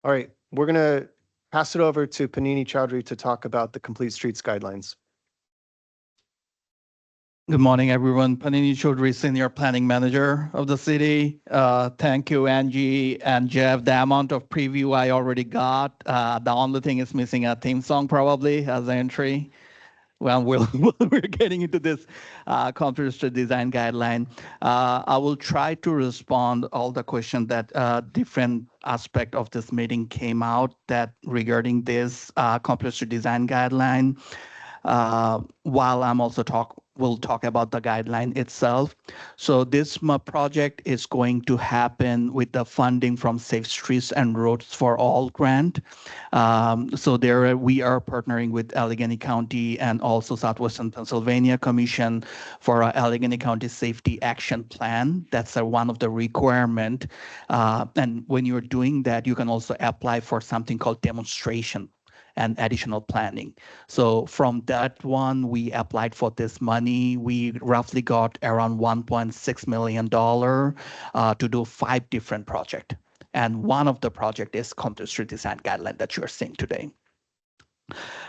All right, we're going to pass it over to Panini Chowdhury to talk about the Complete Streets Guidelines. Good morning, everyone. Panini Chaudhary, Senior Planning Manager of the city. Thank you, Angie and Jeff. The amount of preview I already got. The only thing is missing a theme song probably as an entry. Well, we're getting into this computer street design guideline. I will try to respond all the questions that different aspect of this meeting came out that regarding this computer street design guideline. While I'm also we'll talk about the guideline itself. So this project is going to happen with the funding from Safe Streets and Roads for All grant. So there we are partnering with Allegheny County and also Southwestern Pennsylvania Commission for our Allegheny County Safety Action Plan. That's one of the requirement. And when you're doing that, you can also apply for something called demonstration and additional planning. So from that one, we applied for this money. We roughly got around $1.6 million to do 5 different projects. And one of the project is Computer Street Design Guideline that you're seeing today.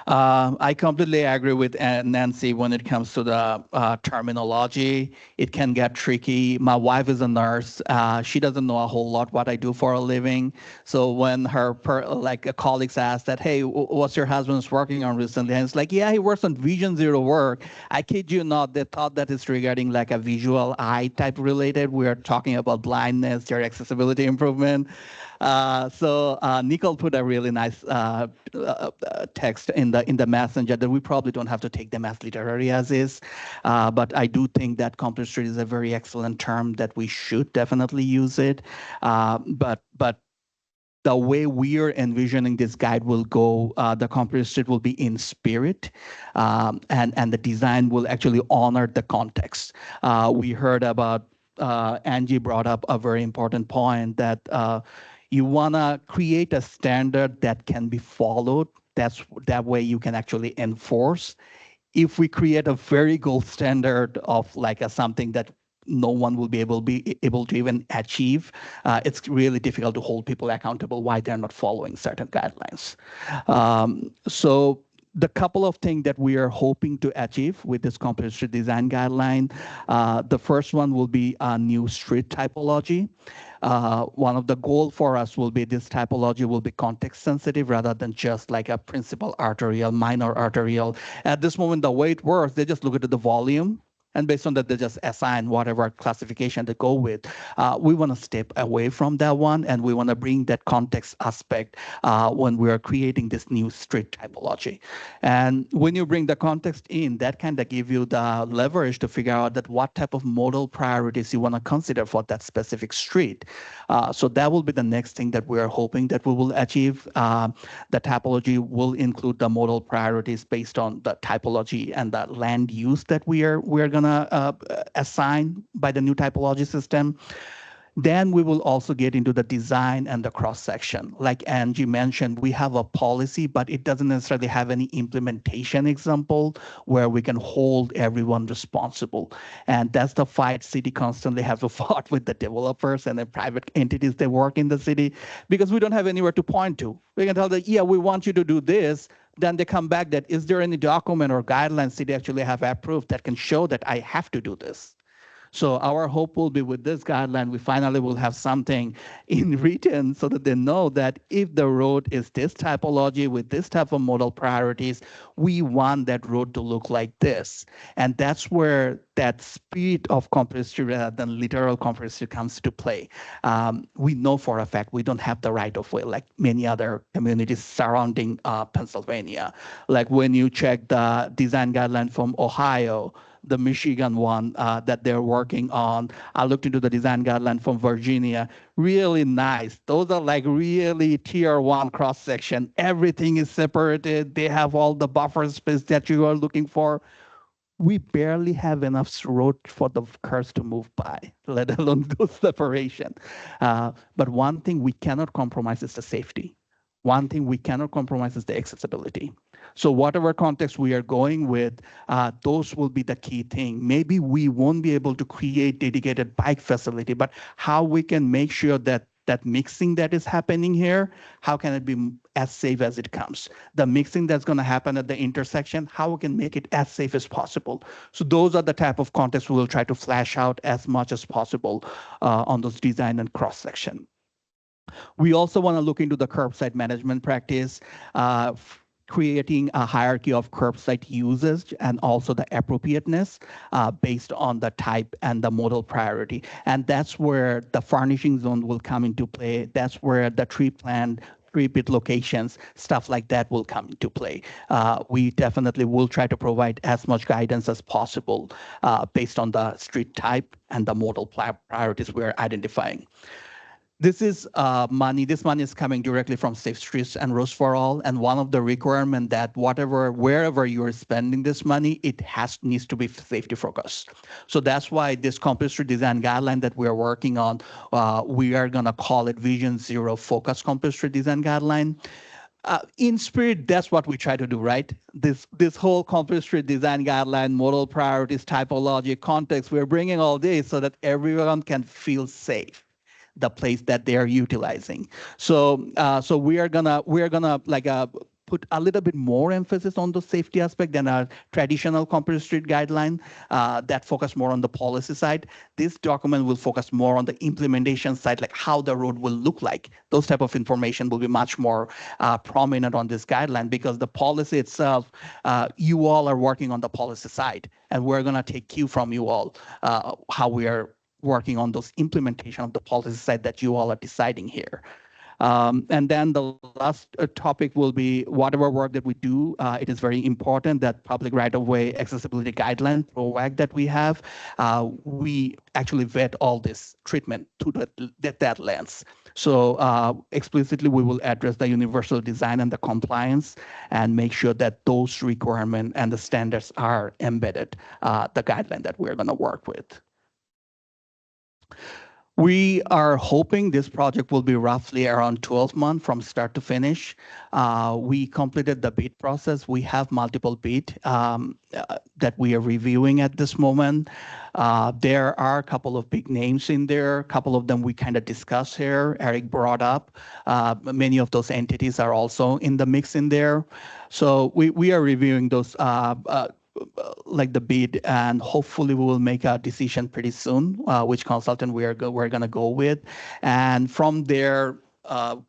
I completely agree with Nancy when it comes to the terminology. It can get tricky. My wife is a nurse. She doesn't know a whole lot what I do for a living. So when her colleagues ask that, hey, what's your husband's working on recently? And it's like, yeah, he works on Vision Zero work. I kid you not, they thought that it's regarding like a visual eye type related. We're talking about blindness, their accessibility improvement. So Nicole put a really nice text in the messenger that we probably don't have to take them as literary as is. But I do think that Computer Street is a very excellent term that we should definitely use it. But the way we are envisioning this guide will go, the Computer Street will be in spirit, and the design will actually honor the context. We heard about, Angie brought up a very important point that you want to create a standard that can be followed. That way you can actually enforce. If we create a very gold standard of like something that no one will be able to even achieve, it's really difficult to hold people accountable why they're not following certain guidelines. So the couple of things that we are hoping to achieve with this Computer Street Design Guideline, the first one will be a new street typology. One of the goal for us will be this typology will be context sensitive rather than just like a principal arterial, minor arterial. At this moment, the way it works, they just look at the volume, and based on that, they just assign whatever classification they go with. We want to step away from that one, and we want to bring that context aspect when we are creating this new street typology. And when you bring the context in, that kind of give you the leverage to figure out that what type of modal priorities you want to consider for that specific street. So that will be the next thing that we are hoping that we will achieve. The typology will include the modal priorities based on the typology and the land use that we're going to assign by the new typology system. Then we will also get into the design and the cross section. Like Angie mentioned, we have a policy, but it doesn't necessarily have any implementation example where we can hold everyone responsible. And that's the fight city constantly has to fight with the developers and the private entities that work in the city, because we don't have anywhere to point to. We can tell them, yeah, we want you to do this. Then they come back that, is there any document or guidelines city actually have approved that can show that I have to do this? So our hope will be with this guideline, we finally will have something in written so that they know that if the road is this typology with this type of modal priorities, we want that road to look like this. And that's where that speed of complexity rather than literal complexity comes to play. We know for a fact we don't have the right of way like many other communities surrounding Pennsylvania. Like when you check the design guideline from Ohio, the Michigan one that they're working on. I looked into the design guideline from Virginia. Really nice. Those are like really tier one cross section. Everything is separated. They have all the buffer space that you are looking for. We barely have enough road for the cars to move by, let alone those separation. But one thing we cannot compromise is the safety. One thing we cannot compromise is the accessibility. So whatever context we are going with, those will be the key thing. Maybe we won't be able to create dedicated bike facility, but how we can make sure that that mixing that is happening here, how can it be as safe as it comes? The mixing that's going to happen at the intersection, how we can make it as safe as possible. So those are the type of contexts we will try to flash out as much as possible on those design and cross section. We also want to look into the curbside management practice, creating a hierarchy of curbside usage and also the appropriateness based on the type and the modal priority. And that's where the furnishing zone will come into play. That's where the tree plant, tree pit locations, stuff like that will come into play. We definitely will try to provide as much guidance as possible based on the street type and the modal priorities we're identifying. This is money. This money is coming directly from Safe Streets and Roads for All. And one of the requirement that wherever you're spending this money, it needs to be safety focused. So that's why this compulsory design guideline that we're working on, we are gonna call it Vision Zero Focus Compulsory Design Guideline. In spirit, that's what we try to do, right? This whole compulsory design guideline, modal priorities, typology, context, we're bringing all this so that everyone can feel safe the place that they are utilizing. So so we are gonna like put a little bit more emphasis on the safety aspect than our traditional compulsory guideline that focus more on the policy side. This document will focus more on the implementation side, like how the road will look like. Those type of information will be much more prominent on this guideline because the policy itself, you all are working on the policy side, and we're gonna take cue from you all how we are working on those implementation of the policy side that you all are deciding here. And then the last topic will be whatever work that we do, it is very important that public right-of-way accessibility guideline, PROAC that we have, we actually vet all this treatment to that lens. So explicitly, we will address the universal design and the compliance and make sure that those requirements and the standards are embedded, the guideline that we're gonna work with. We are hoping this project will be roughly around 12 months from start to finish. We completed the bid process. We have multiple bid that we are reviewing at this moment. There are a couple of big names in there. A couple of them we kind of discussed here. Eric brought up. Many of those entities are also in the mix in there. So we are reviewing those like the bid, and hopefully we will make a decision pretty soon, which consultant we're going to go with. And from there,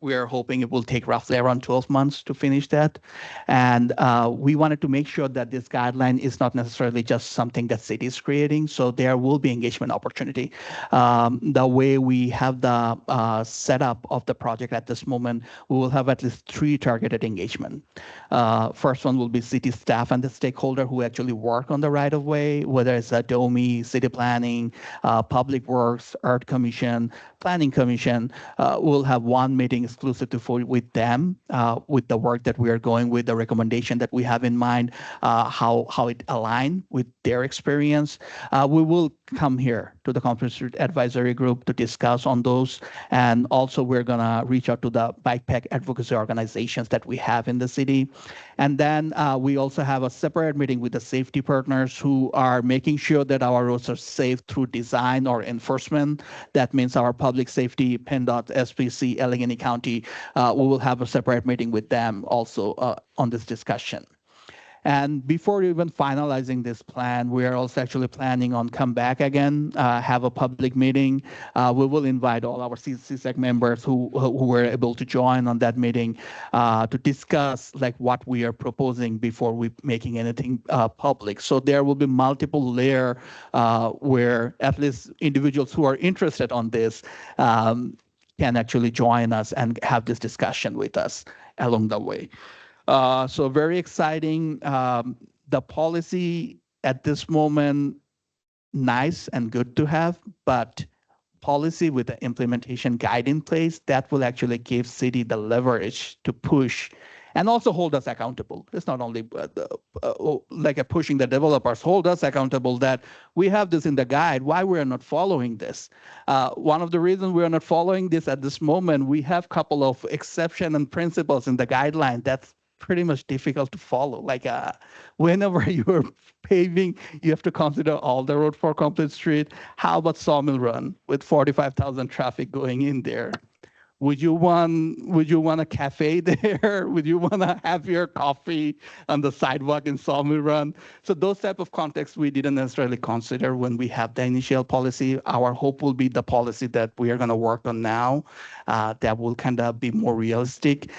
we are hoping it will take roughly around 12 months to finish that. And we wanted to make sure that this guideline is not necessarily just something that city is creating. So there will be engagement opportunity. The way we have the setup of the project at this moment, we will have at least 3 targeted engagement. First one will be city staff and the stakeholder who actually work on the right of way, whether it's a DOMI, city planning, public works, art commission, planning commission. We'll have one meeting exclusive with them, with the work that we are going with, the recommendation that we have in mind, how it align with their experience. We will come here to the Conference Advisory Group to discuss on those. And also we're gonna reach out to the bike pack advocacy organizations that we have in the city. And then we also have a separate meeting with the safety partners who are making sure that our roads are safe through design or enforcement. That means our public safety, PennDOT, SPC, Allegheny County. We will have a separate meeting with them also on this discussion. And before even finalizing this plan, we are also actually planning on come back again, have a public meeting. We will invite all our CSAG members who were able to join on that meeting to discuss like what we are proposing before we making anything public. So there will be multiple layer where at least individuals who are interested on this can actually join us and have this discussion with us along the way. So very exciting. The policy at this moment, nice and good to have, but policy with the implementation guide in place, that will actually give city the leverage to push and also hold us accountable. It's not only pushing the developers, hold us accountable that we have this in the guide, why we are not following this. One of the reasons we are not following this at this moment, we have a couple of exception and principles in the guideline that's pretty much difficult to follow. Like whenever you're paving, you have to consider all the road for complete street. How about Sawmill Run with 45,000 traffic going in there? Would you want a cafe there? Would you want to have your coffee on the sidewalk in Sawmill Run? So those type of contexts we didn't necessarily consider when we have the initial policy. Our hope will be the policy that we are going to work on now that will kind of be more realistic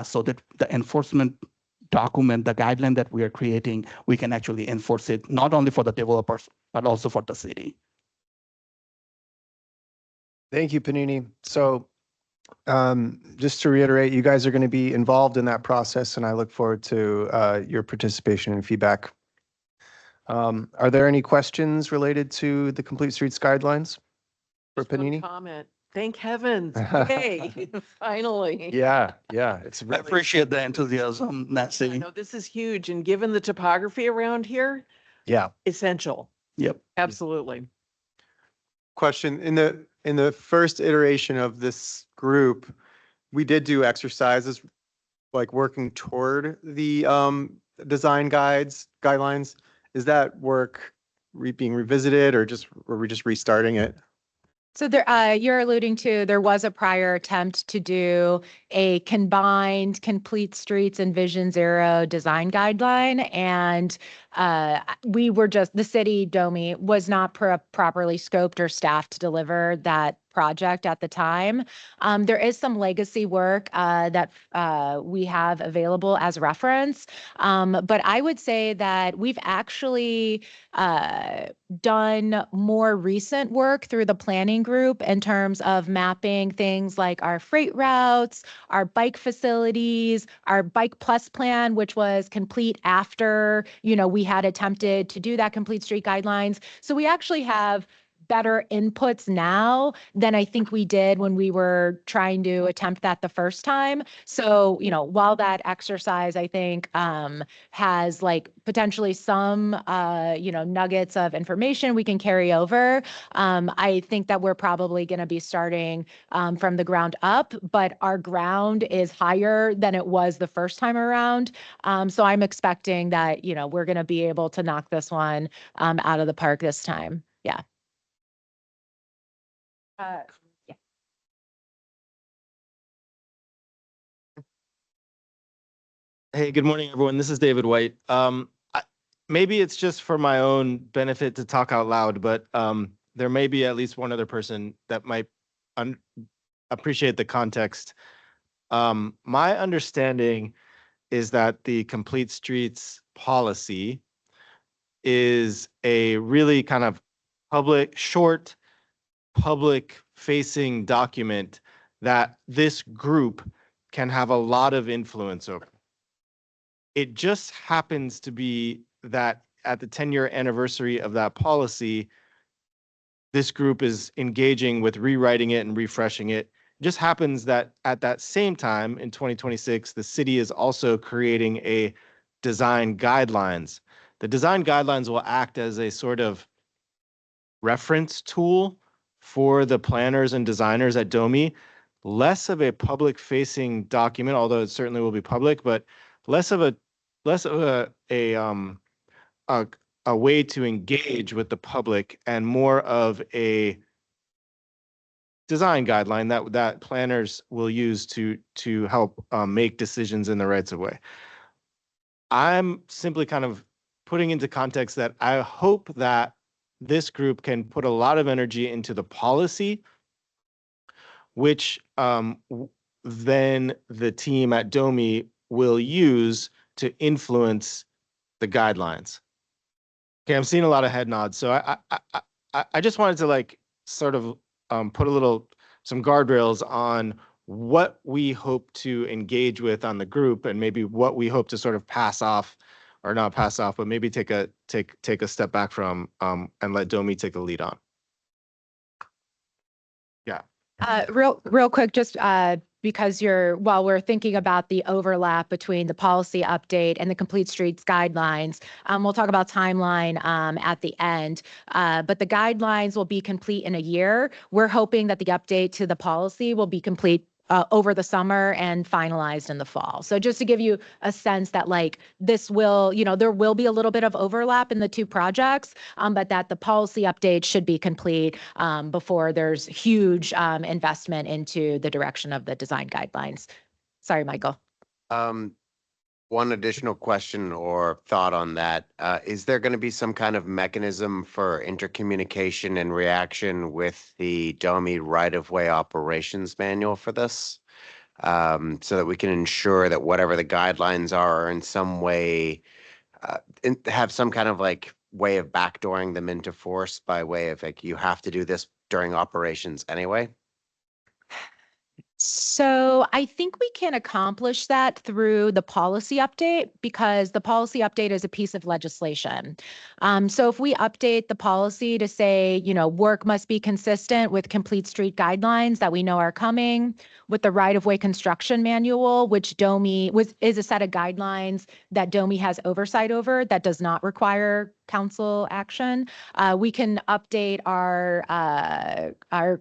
so that the enforcement document, the guideline that we are creating, we can actually enforce it not only for the developers, but also for the city. Thank you, Panini. So just to reiterate, you guys are going to be involved in that process, and I look forward to your participation and feedback. Are there any questions related to the Complete Streets guidelines for Just one Panini? comment. Thank heavens. Yay, finally. Yeah, it's I really, appreciate the enthusiasm, Nancy. No, this is huge. And given the topography around here, yeah. essential. Yep. Absolutely. Question, in the first iteration of this group, we did do exercises like working toward the design guidelines. Is that work being revisited or were we just restarting it? So there, you're alluding to, there was a prior attempt to do a combined Complete Streets and Vision Zero design guideline. And we were just, the city, DOMI, was not properly scoped or staffed to deliver that project at the time. There is some legacy work that we have available as reference. But I would say that we've actually done more recent work through the planning group in terms of mapping things like our freight routes, our bike facilities, our Bike Plus plan, which was complete after, we had attempted to do that Complete Street guidelines. So we actually have better inputs now than I think we did when we were trying to attempt that the first time. So, while that exercise, I think, has like potentially some, nuggets of information we can carry over, I think that we're probably going to be starting from the ground up, but our ground is higher than it was the first time around. So I'm expecting that, we're going to be able to knock this one out of the park this time. Yeah. Yeah. Hey, good morning, everyone. This is David White. Maybe it's just for my own benefit to talk out loud, but there may be at least one other person that might appreciate the context. My understanding is that the Complete Streets policy is a really kind of short, public-facing document that this group can have a lot of influence over. It just happens to be that at the 10-year anniversary of that policy, this group is engaging with rewriting it and refreshing it. It just happens that at that same time in 2026, the city is also creating a design guidelines. The design guidelines will act as a sort of reference tool for the planners and designers at DOMI, less of a public-facing document, although it certainly will be public, but less of a way to engage with the public and more of a design guideline that planners will use to help make decisions in the rights of way. I'm simply kind of putting into context that I hope that this group can put a lot of energy into the policy, which then the team at DOMI will use to influence the guidelines. Okay, I'm seeing a lot of head nods, so I just wanted to like sort of put some guardrails on what we hope to engage with on the group, and maybe what we hope to sort of pass off, or not pass off, but maybe take a step back from and let DOMI take the lead on. Yeah. Real quick, just because while we're thinking about the overlap between the policy update and the Complete Streets guidelines, we'll talk about timeline at the end. But the guidelines will be complete in a year. We're hoping that the update to the policy will be complete over the summer and finalized in the fall. So just to give you a sense that like this will, there will be a little bit of overlap in the two projects, but that the policy update should be complete before there's huge investment into the direction of the design guidelines. Sorry, Michael. One additional question or thought on that. Is there going to be some kind of mechanism for intercommunication and reaction with the DOMI right-of-way operations manual for this? So that we can ensure that whatever the guidelines are in some way, have some kind of like way of backdooring them into force by way of like, you have to do this during operations anyway? So I think we can accomplish that through the policy update, because the policy update is a piece of legislation. So if we update the policy to say, work must be consistent with Complete Street guidelines that we know are coming, with the right-of-way construction manual, which DOMI is a set of guidelines that DOMI has oversight over that does not require council action. We can update our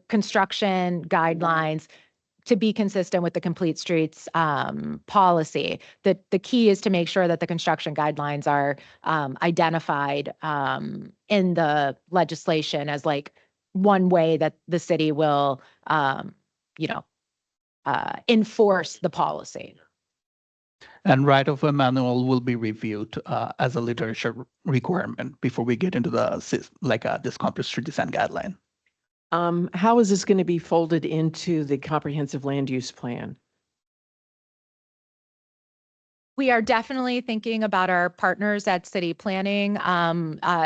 construction guidelines to be consistent with the Complete Streets policy. The key is to make sure that the construction guidelines are identified in the legislation as like one way that the city will, enforce the policy. And right-of-way manual will be reviewed as a literature requirement before we get into this Complete Street design guideline. How is this going to be folded into the comprehensive land use plan? We are definitely thinking about our partners at city planning.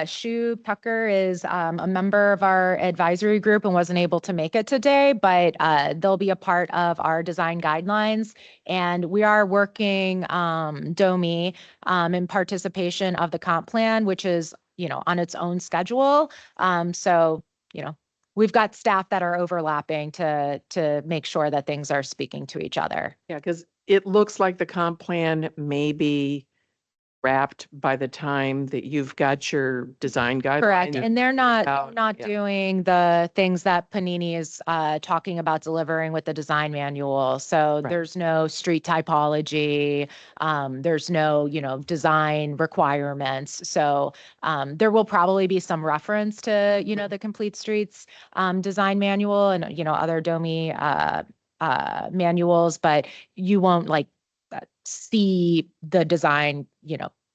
Shu Tucker is a member of our advisory group and wasn't able to make it today, but they'll be a part of our design guidelines. And we are working DOMI in participation of the comp plan, which is, on its own schedule. So, we've got staff that are overlapping to make sure that things are speaking to each other. Yeah, because it looks like the comp plan may be wrapped by the time that you've got your design guidelines. Correct. And they're not out, yeah. doing the things that Panini is talking about delivering with the design manual. So Right. there's no street typology. There's no, design requirements. So there will probably be some reference to, the Complete Streets design manual and, other DOMI manuals, but you won't see the design,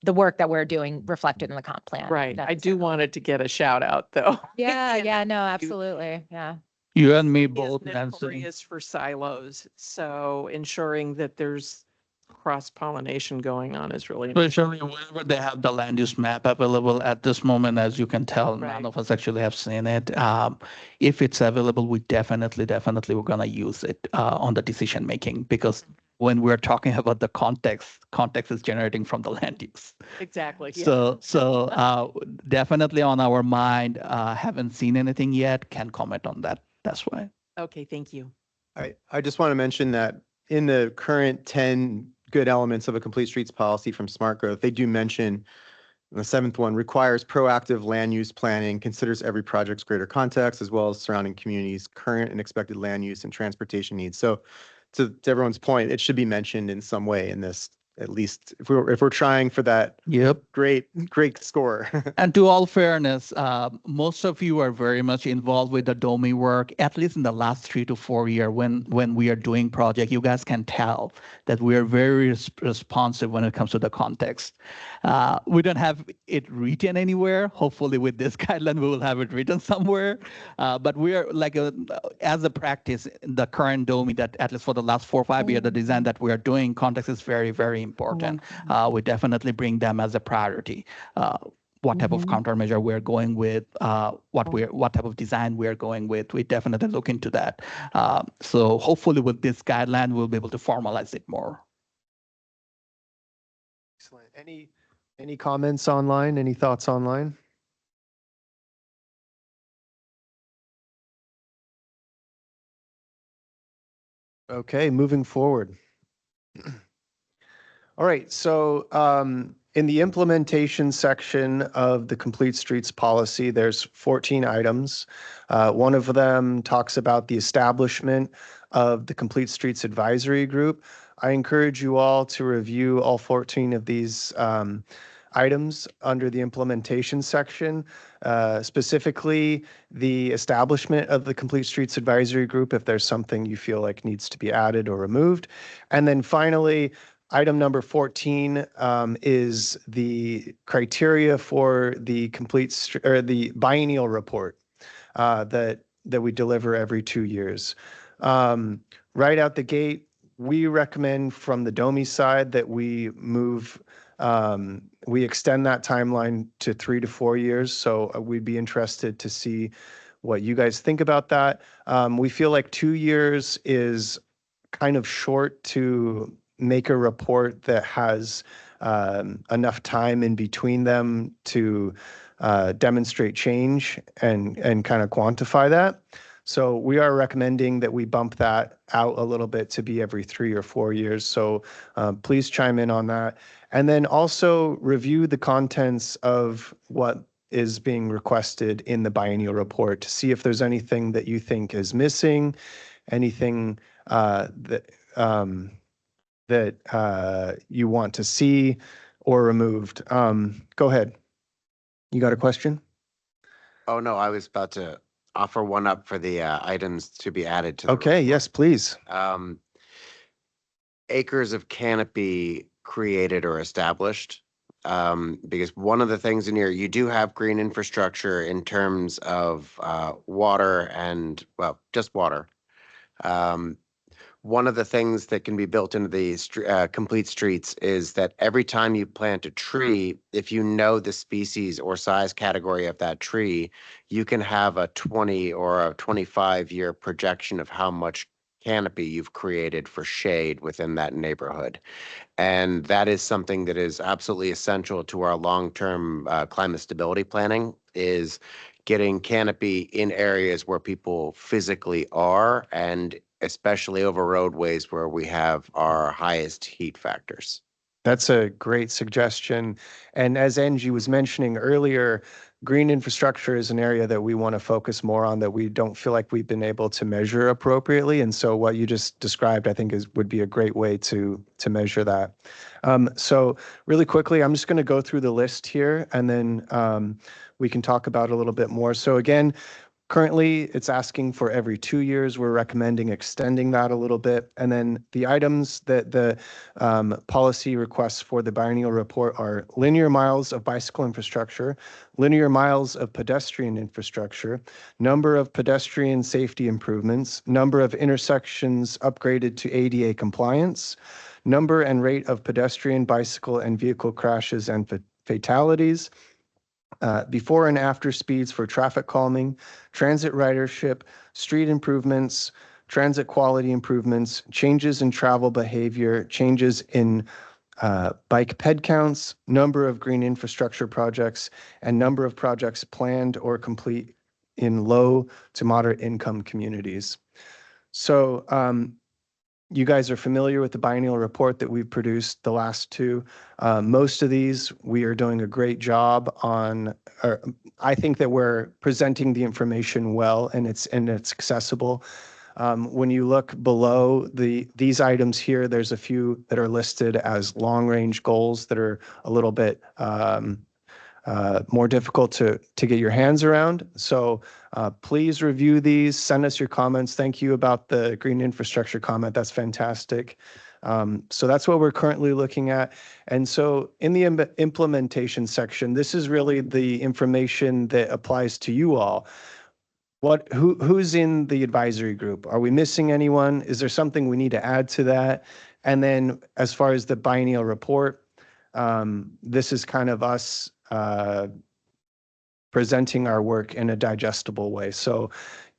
the work that we're doing reflected in the comp plan. Right. I That's- do want it to get a shout out though. Yeah, no, absolutely. Yeah. You and me Is both, Nancy. notorious for silos. So ensuring that there's cross-pollination going on is really important. Especially whenever they have the land use map available at this moment, as you can tell, Right. none of us actually have seen it. If it's available, we definitely we're gonna use it on the decision making, because when we're talking about the context is generating from the land use. Exactly. Yeah. So definitely on our mind. Haven't seen anything yet. Can comment on that. That's why. Okay, thank you. I just want to mention that in the current 10 good elements of a Complete Streets policy from Smart Growth, they do mention the seventh one requires proactive land use planning, considers every project's greater context as well as surrounding communities' current and expected land use and transportation needs. So to everyone's point, it should be mentioned in some way in this at least if we're trying for that Yep. great score. And to all fairness, most of you are very much involved with the DOMI work, at least in the last 3 to 4 years when we are doing project. You guys can tell that we are very responsive when it comes to the context. We don't have it written anywhere. Hopefully with this guideline, we will have it written somewhere. But we are like, as a practice, the current DOMI that at least for the last 4 or 5 years, the design that we are doing, context is very, very important. We definitely bring them as a priority. What type of countermeasure we're going with, what type of design we're going with. We definitely look into that. So hopefully with this guideline, we'll be able to formalize it more. Excellent. Any comments online? Any thoughts online? Okay, moving forward. All right, so in the implementation section of the Complete Streets policy, there's 14 items. One of them talks about the establishment of the Complete Streets Advisory Group. I encourage you all to review all 14 of these items under the implementation section, specifically the establishment of the Complete Streets Advisory Group, if there's something you feel like needs to be added or removed. And then finally, item number 14 is the criteria for the the biennial report that we deliver every 2 years. Right out the gate, we recommend from the DOMI side that we extend that timeline to 3 to 4 years. So we'd be interested to see what you guys think about that. We feel like 2 years is kind of short to make a report that has enough time in between them to demonstrate change and kind of quantify that. So we are recommending that we bump that out a little bit to be every 3 or 4 years. So please chime in on that. And then also review the contents of what is being requested in the biennial report to see if there's anything that you think is missing, anything that you want to see or removed. Go ahead. You got a question? Oh, no, I was about to offer one up for the items to be added to the Okay, yes, please. Acres of canopy created or established. Because one of the things in here, you do have green infrastructure in terms of water and, well, just water. One of the things that can be built into the complete streets is that every time you plant a tree, if you know the species or size category of that tree, you can have a 20 or a 25-year projection of how much canopy you've created for shade within that neighborhood. And that is something that is absolutely essential to our long-term climate stability planning, is getting canopy in areas where people physically are, and especially over roadways where we have our highest heat factors. That's a great suggestion. And as Angie was mentioning earlier, green infrastructure is an area that we want to focus more on, that we don't feel like we've been able to measure appropriately. And so what you just described, I think, would be a great way to measure that. So really quickly, I'm just going to go through the list here, and then we can talk about it a little bit more. So again, currently, it's asking for every 2 years. We're recommending extending that a little bit. And then the items that the policy requests for the biennial report are linear miles of bicycle infrastructure, linear miles of pedestrian infrastructure, number of pedestrian safety improvements, number of intersections upgraded to ADA compliance, number and rate of pedestrian, bicycle, and vehicle crashes and fatalities, before and after speeds for traffic calming, transit ridership, street improvements, transit quality improvements, changes in travel behavior, changes in bike ped counts, number of green infrastructure projects, and number of projects planned or complete in low to moderate income communities. So you guys are familiar with the biennial report that we've produced, the last two. Most of these, we are doing a great job on, I think that we're presenting the information well, and it's accessible. When you look below these items here, there's a few that are listed as long-range goals that are a little bit more difficult to get your hands around. So please review these, send us your comments. Thank you about the green infrastructure comment. That's fantastic. So that's what we're currently looking at. And so in the implementation section, this is really the information that applies to you all. Who's in the advisory group? Are we missing anyone? Is there something we need to add to that? And then as far as the biennial report, this is kind of us presenting our work in a digestible way. So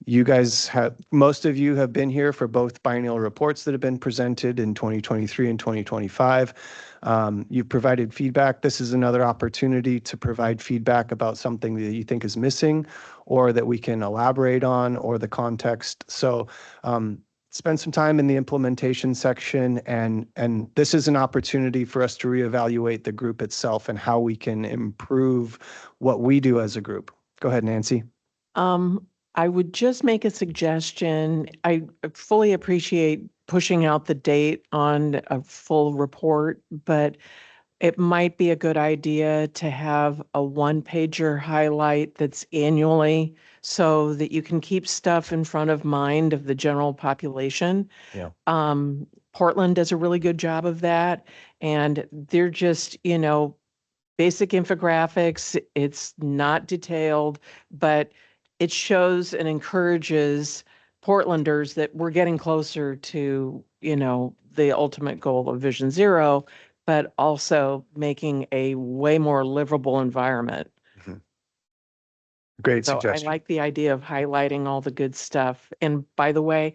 you guys most of you have been here for both biennial reports that have been presented in 2023 and 2025. You've provided feedback. This is another opportunity to provide feedback about something that you think is missing or that we can elaborate on, or the context. So spend some time in the implementation section, and this is an opportunity for us to reevaluate the group itself and how we can improve what we do as a group. Go ahead, Nancy. I would just make a suggestion. I fully appreciate pushing out the date on a full report, but it might be a good idea to have a one-pager highlight that's annually, so that you can keep stuff in front of mind of the general population. Yeah. Portland does a really good job of that, and they're just, basic infographics. It's not detailed, but it shows and encourages Portlanders that we're getting closer to, the ultimate goal of Vision Zero, but also making a way more livable environment. Great So I suggestion. like the idea of highlighting all the good stuff. And by the way,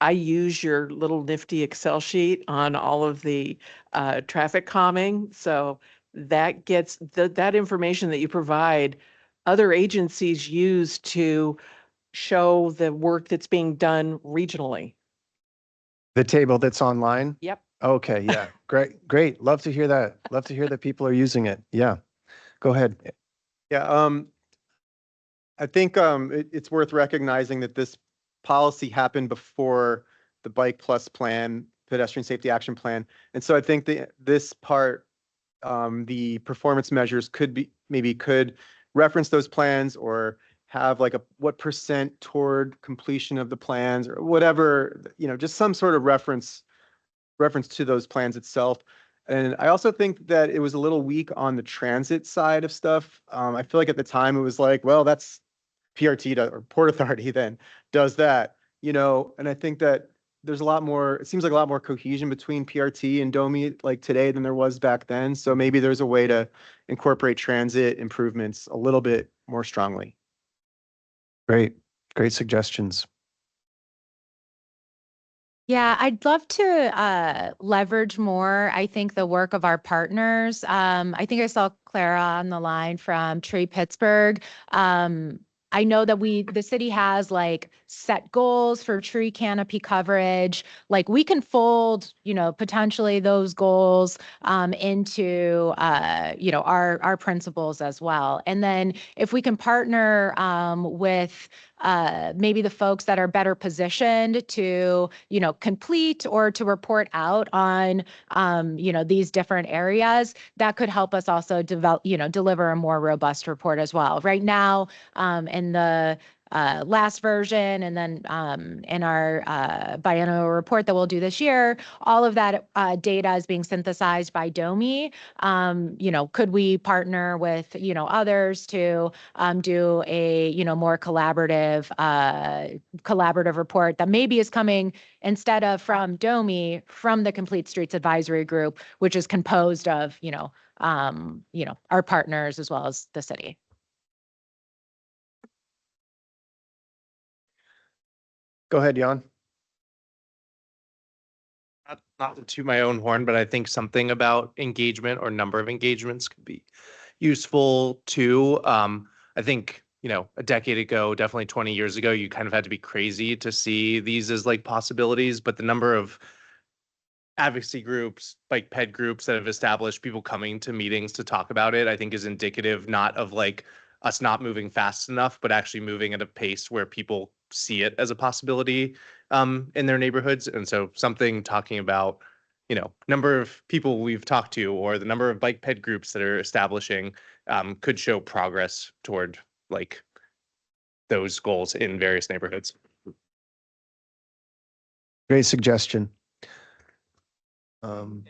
I use your little nifty Excel sheet on all of the traffic calming. So that gets that information that you provide, other agencies use to show the work that's being done regionally. The table that's online? Yep. Okay, yeah. Great. Love to hear that. Love to hear that people are using it. Yeah. Go ahead. Yeah, I think it's worth recognizing that this policy happened before the Bike Plus plan, pedestrian safety action plan. And so I think this part, the performance measures could reference those plans, or have like what percent toward completion of the plans, or whatever, just some sort of reference to those plans itself. And I also think that it was a little weak on the transit side of stuff. I feel like at the time it was like, well, that's PRT or Port Authority then does that, and I think that there's it seems like a lot more cohesion between PRT and DOMI like today than there was back then. So maybe there's a way to incorporate transit improvements a little bit more strongly. Great suggestions. Yeah, I'd love to leverage more, I think, the work of our partners. I think I saw Clara on the line from Tree Pittsburgh. I know that the city has like set goals for tree canopy coverage. Like we can fold, potentially those goals into, our principles as well. And then if we can partner with maybe the folks that are better positioned to, complete or to report out on, these different areas, that could help us also deliver a more robust report as well. Right now, in the last version, and then in our biennial report that we'll do this year, all of that data is being synthesized by DOMI. Could we partner with others to do a more collaborative report that maybe is coming instead of from DOMI, from the Complete Streets Advisory Group, which is composed of our partners as well as the city. Go ahead, Jan. Not to toot my own horn, but I think something about engagement or number of engagements could be useful too. I think, a decade ago, definitely 20 years ago, you kind of had to be crazy to see these as like possibilities, but the number of advocacy groups, like ped groups that have established people coming to meetings to talk about it, I think is indicative not of like us not moving fast enough, but actually moving at a pace where people see it as a possibility. in their neighborhoods. And so something talking about, number of people we've talked to or the number of bike ped groups that are establishing could show progress toward like those goals in various neighborhoods. Great suggestion. Um,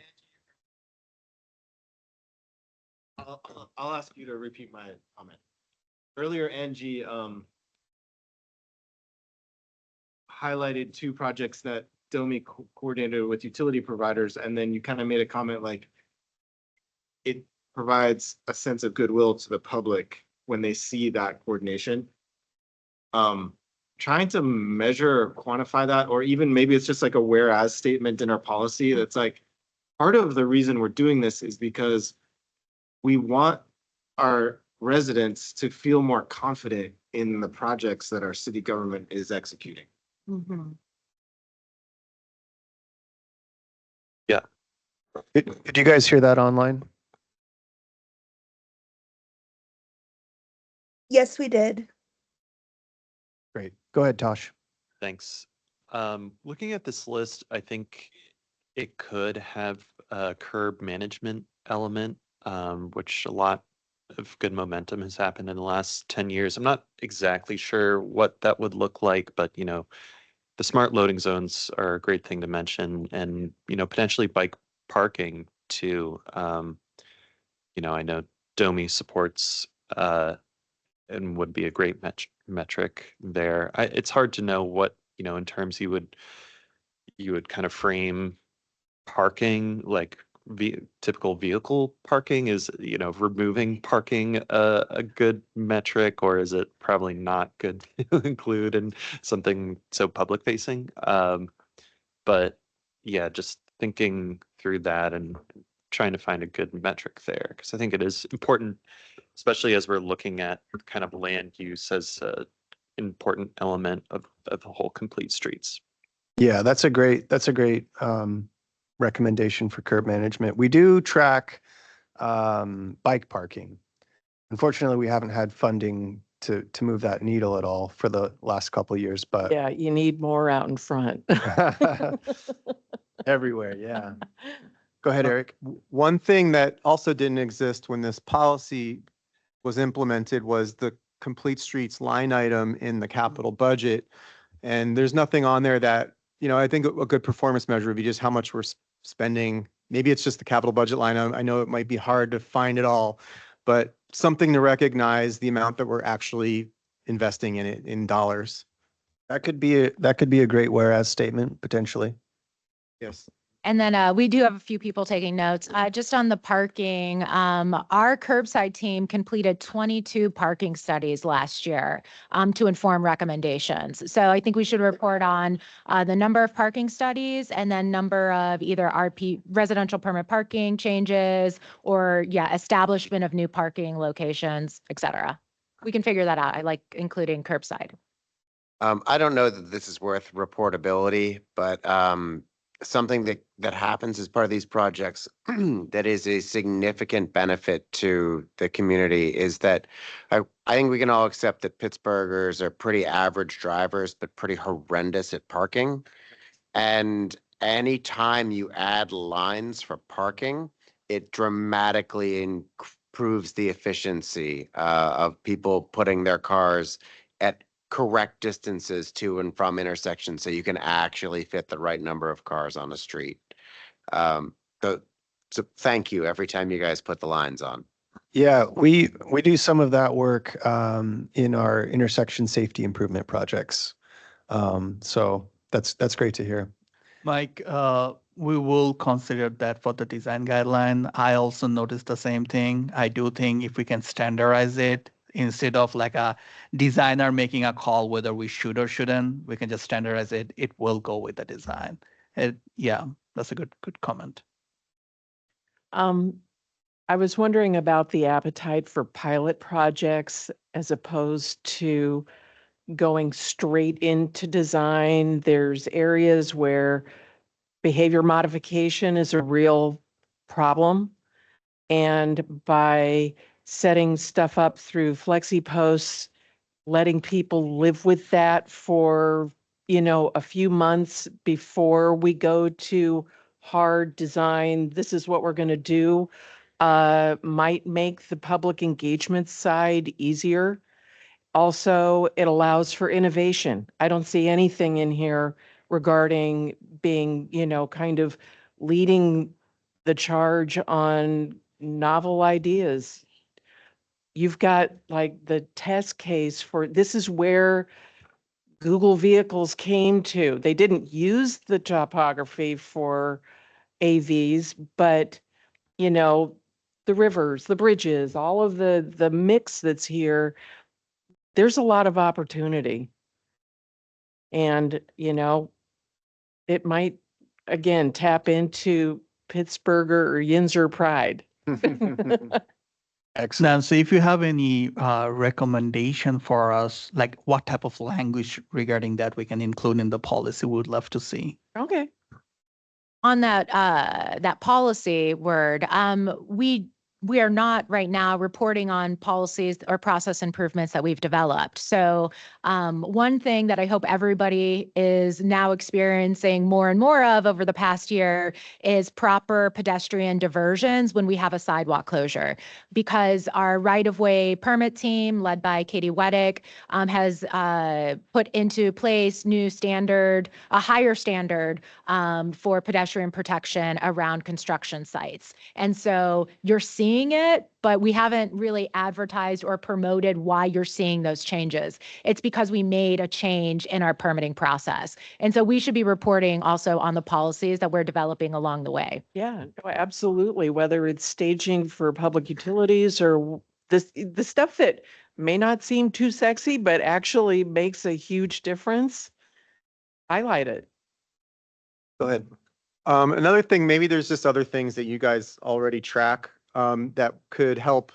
I'll ask you to repeat my comment. Earlier, Angie highlighted two projects that Domi coordinated with utility providers, and then you kind of made a comment like it provides a sense of goodwill to the public when they see that coordination. Trying to measure or quantify that, or even maybe it's just like a whereas statement in our policy that's like, part of the reason we're doing this is because we want our residents to feel more confident in the projects that our city government is executing. Yeah. did you guys hear that online? Yes, we did. Great. Go ahead, Tosh. Thanks. Looking at this list, I think it could have a curb management element, which a lot of good momentum has happened in the last 10 years. I'm not exactly sure what that would look like, but the smart loading zones are a great thing to mention, and potentially bike parking too. I know Domi supports and would be a great metric there. It's hard to know what, in terms you would kind of frame parking, like typical vehicle parking. Is, removing parking a good metric, or is it probably not good to include in something so public facing? But yeah, just thinking through that and trying to find a good metric there, because I think it is important, especially as we're looking at kind of land use as an important element of the whole complete streets. Yeah, that's a great recommendation for curb management. We do track bike parking. Unfortunately, we haven't had funding to move that needle at all for the last couple of years, but Yeah, you need more out in front. everywhere, yeah. Go ahead, Eric. One thing that also didn't exist when this policy was implemented was the complete streets line item in the capital budget. And there's nothing on there that, I think a good performance measure would be just how much we're spending. Maybe it's just the capital budget line item. I know it might be hard to find it all, but something to recognize the amount that we're actually investing in it in dollars. That could be a great whereas statement, potentially. Yes. And then we do have a few people taking notes. Just on the parking, our curbside team completed 22 parking studies last year to inform recommendations. So I think we should report on the number of parking studies and then number of either RP residential permit parking changes or establishment of new parking locations, et cetera. We can figure that out. I like including curbside. I don't know that this is worth reportability, but something that happens as part of these projects that is a significant benefit to the community is that I think we can all accept that Pittsburghers are pretty average drivers, but pretty horrendous at parking. And anytime you add lines for parking, it dramatically improves the efficiency of people putting their cars at correct distances to and from intersections, so you can actually fit the right number of cars on the street. So thank you every time you guys put the lines on. Yeah, we do some of that work in our intersection safety improvement projects. So that's great to hear. Mike, we will consider that for the design guideline. I also noticed the same thing. I do think if we can standardize it instead of like a designer making a call whether we should or shouldn't, we can just standardize it. It will go with the design. Yeah, that's a good comment. I was wondering about the appetite for pilot projects as opposed to going straight into design. There's areas where behavior modification is a real problem. And by setting stuff up through flexi posts, letting people live with that for a few months before we go to hard design, this is what we're going to do, might make the public engagement side easier. Also, it allows for innovation. I don't see anything in here regarding being, kind of leading the charge on novel ideas. You've got like the test case for this is where Google vehicles came to. They didn't use the topography for AVs, but the rivers, the bridges, all of the mix that's here, there's a lot of opportunity. And, it might again tap into Pittsburgher or Yinzer pride. Excellent. Nancy, if you have any recommendation for us, like what type of language regarding that we can include in the policy, we would love to see. Okay. On that policy word, we are not right now reporting on policies or process improvements that we've developed. So one thing that I hope everybody is now experiencing more and more of over the past year is proper pedestrian diversions when we have a sidewalk closure, because our right-of-way permit team led by Katie Weddick has put into place a higher standard for pedestrian protection around construction sites. And so you're seeing it, but we haven't really advertised or promoted why you're seeing those changes. It's because we made a change in our permitting process. And so we should be reporting also on the policies that we're developing along the way. Yeah, no, absolutely. Whether it's staging for public utilities or the stuff that may not seem too sexy, but actually makes a huge difference, highlight it. Go ahead. Another thing, maybe there's just other things that you guys already track that could help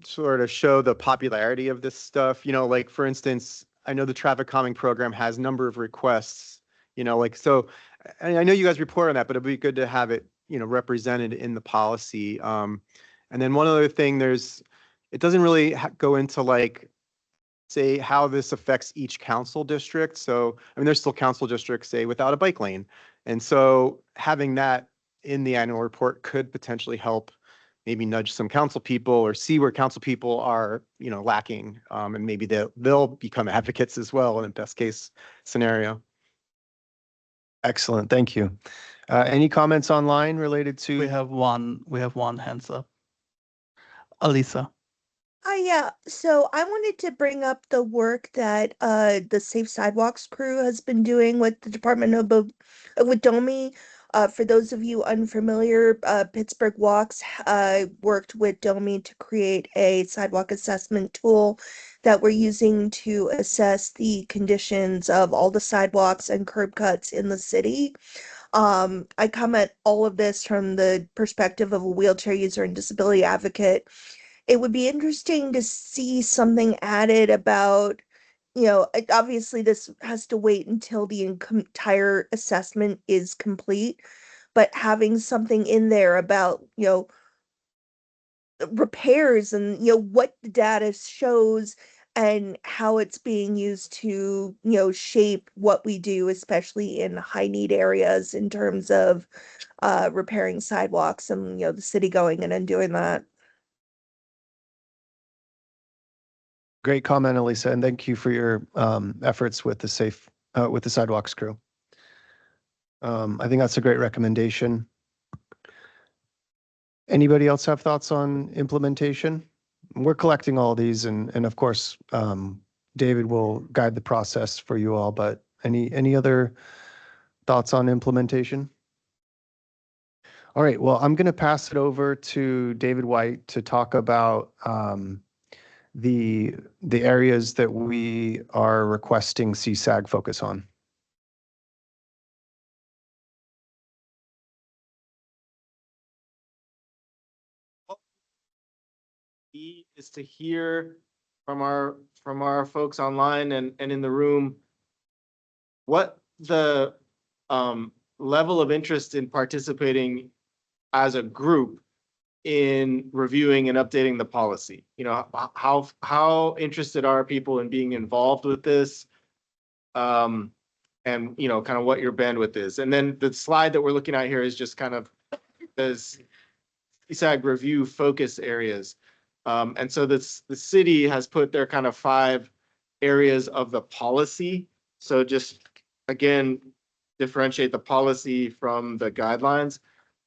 sort of show the popularity of this stuff. Like for instance, I know the traffic calming program has a number of requests, so I know you guys report on that, but it'd be good to have it, represented in the policy. And then one other thing, it doesn't really go into like, say how this affects each council district. So, I mean, there's still council districts, say, without a bike lane. And so having that in the annual report could potentially help maybe nudge some council people or see where council people are, lacking. And maybe they'll become advocates as well in a best case scenario. Excellent. Thank you. Any comments online related to? We have one hands up. Alisa. Yeah. So I wanted to bring up the work that the Safe Sidewalks crew has been doing with the Department of with DOMI. For those of you unfamiliar, Pittsburgh Walks worked with DOMI to create a sidewalk assessment tool that we're using to assess the conditions of all the sidewalks and curb cuts in the city. I come at all of this from the perspective of a wheelchair user and disability advocate. It would be interesting to see something added about, obviously this has to wait until the entire assessment is complete, but having something in there about, repairs and, what the data shows and how it's being used to, shape what we do, especially in high need areas in terms of repairing sidewalks and, the city going in and doing that. Great comment, Elisa, and thank you for your efforts with the sidewalks crew. I think that's a great recommendation. Anybody else have thoughts on implementation? We're collecting all these, and of course, David will guide the process for you all. But any other thoughts on implementation? All right. Well, I'm going to pass it over to David White to talk about the areas that we are requesting CSAG focus on. Is to hear from our folks online and in the room what the level of interest in participating as a group in reviewing and updating the policy. How interested are people in being involved with this? and, you know, kind of what your bandwidth is. And then the slide that we're looking at here is just kind of this CSAG review focus areas. And so the city has put their kind of 5 areas of the policy. So just, again, differentiate the policy from the guidelines.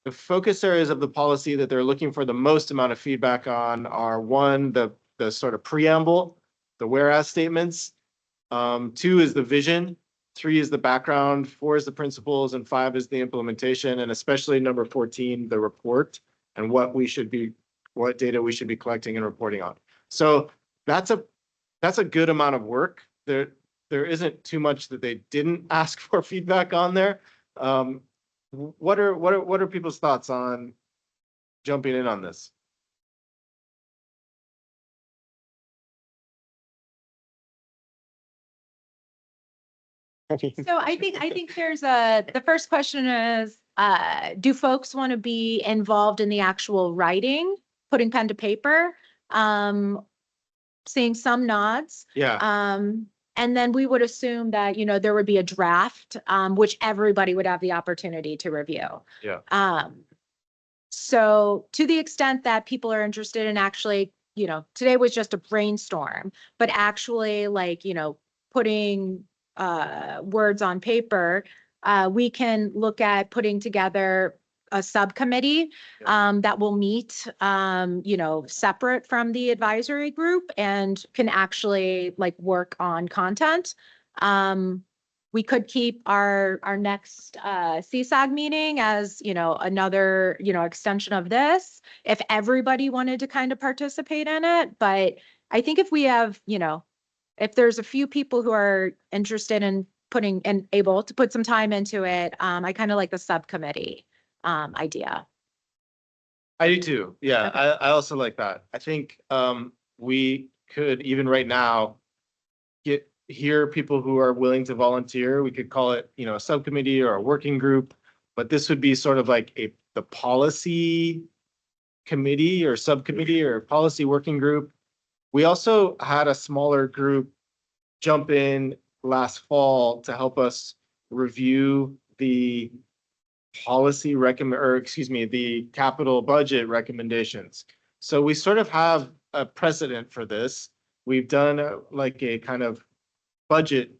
The focus areas of the policy that they're looking for the most amount of feedback on are 1, the sort of preamble, the whereas statements. 2 is the vision. 3 is the background. 4 is the principles, and 5 is the implementation, and especially number 14, the report, and what data we should be collecting and reporting on. So that's a good amount of work. There isn't too much that they didn't ask for feedback on there. What are people's thoughts on jumping in on this? So I think there's the first question is, do folks want to be involved in the actual writing, putting pen to paper? Seeing some nods. Yeah. And then we would assume that, you know, there would be a draft, which everybody would have the opportunity to review. Yeah. So to the extent that people are interested in actually, you know, today was just a brainstorm, but actually like, you know, putting words on paper, we can look at putting together a subcommittee that will meet, you know, separate from the advisory group and can actually like work on content. We could keep our next CSAG meeting as, you know, another, you know, extension of this if everybody wanted to kind of participate in it. But I think if we have, you know, if there's a few people who are interested in putting and able to put some time into it, I kind of like the subcommittee idea. I do too. Yeah, Okay. I also like that. I think we could even right now hear people who are willing to volunteer. We could call it, you know, a subcommittee or a working group, but this would be sort of like the policy committee or subcommittee or policy working group. We also had a smaller group jump in last fall to help us review the the capital budget recommendations. So we sort of have a precedent for this. We've done like a kind of budget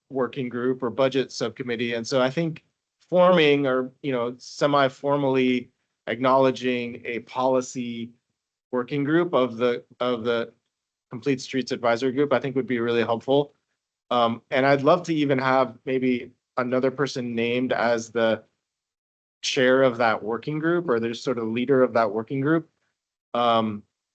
working group or budget subcommittee. And so I think forming or, you know, semi-formally acknowledging a policy working group of the Complete Streets Advisory Group, I think would be really helpful. And I'd love to even have maybe another person named as the chair of that working group or the sort of leader of that working group,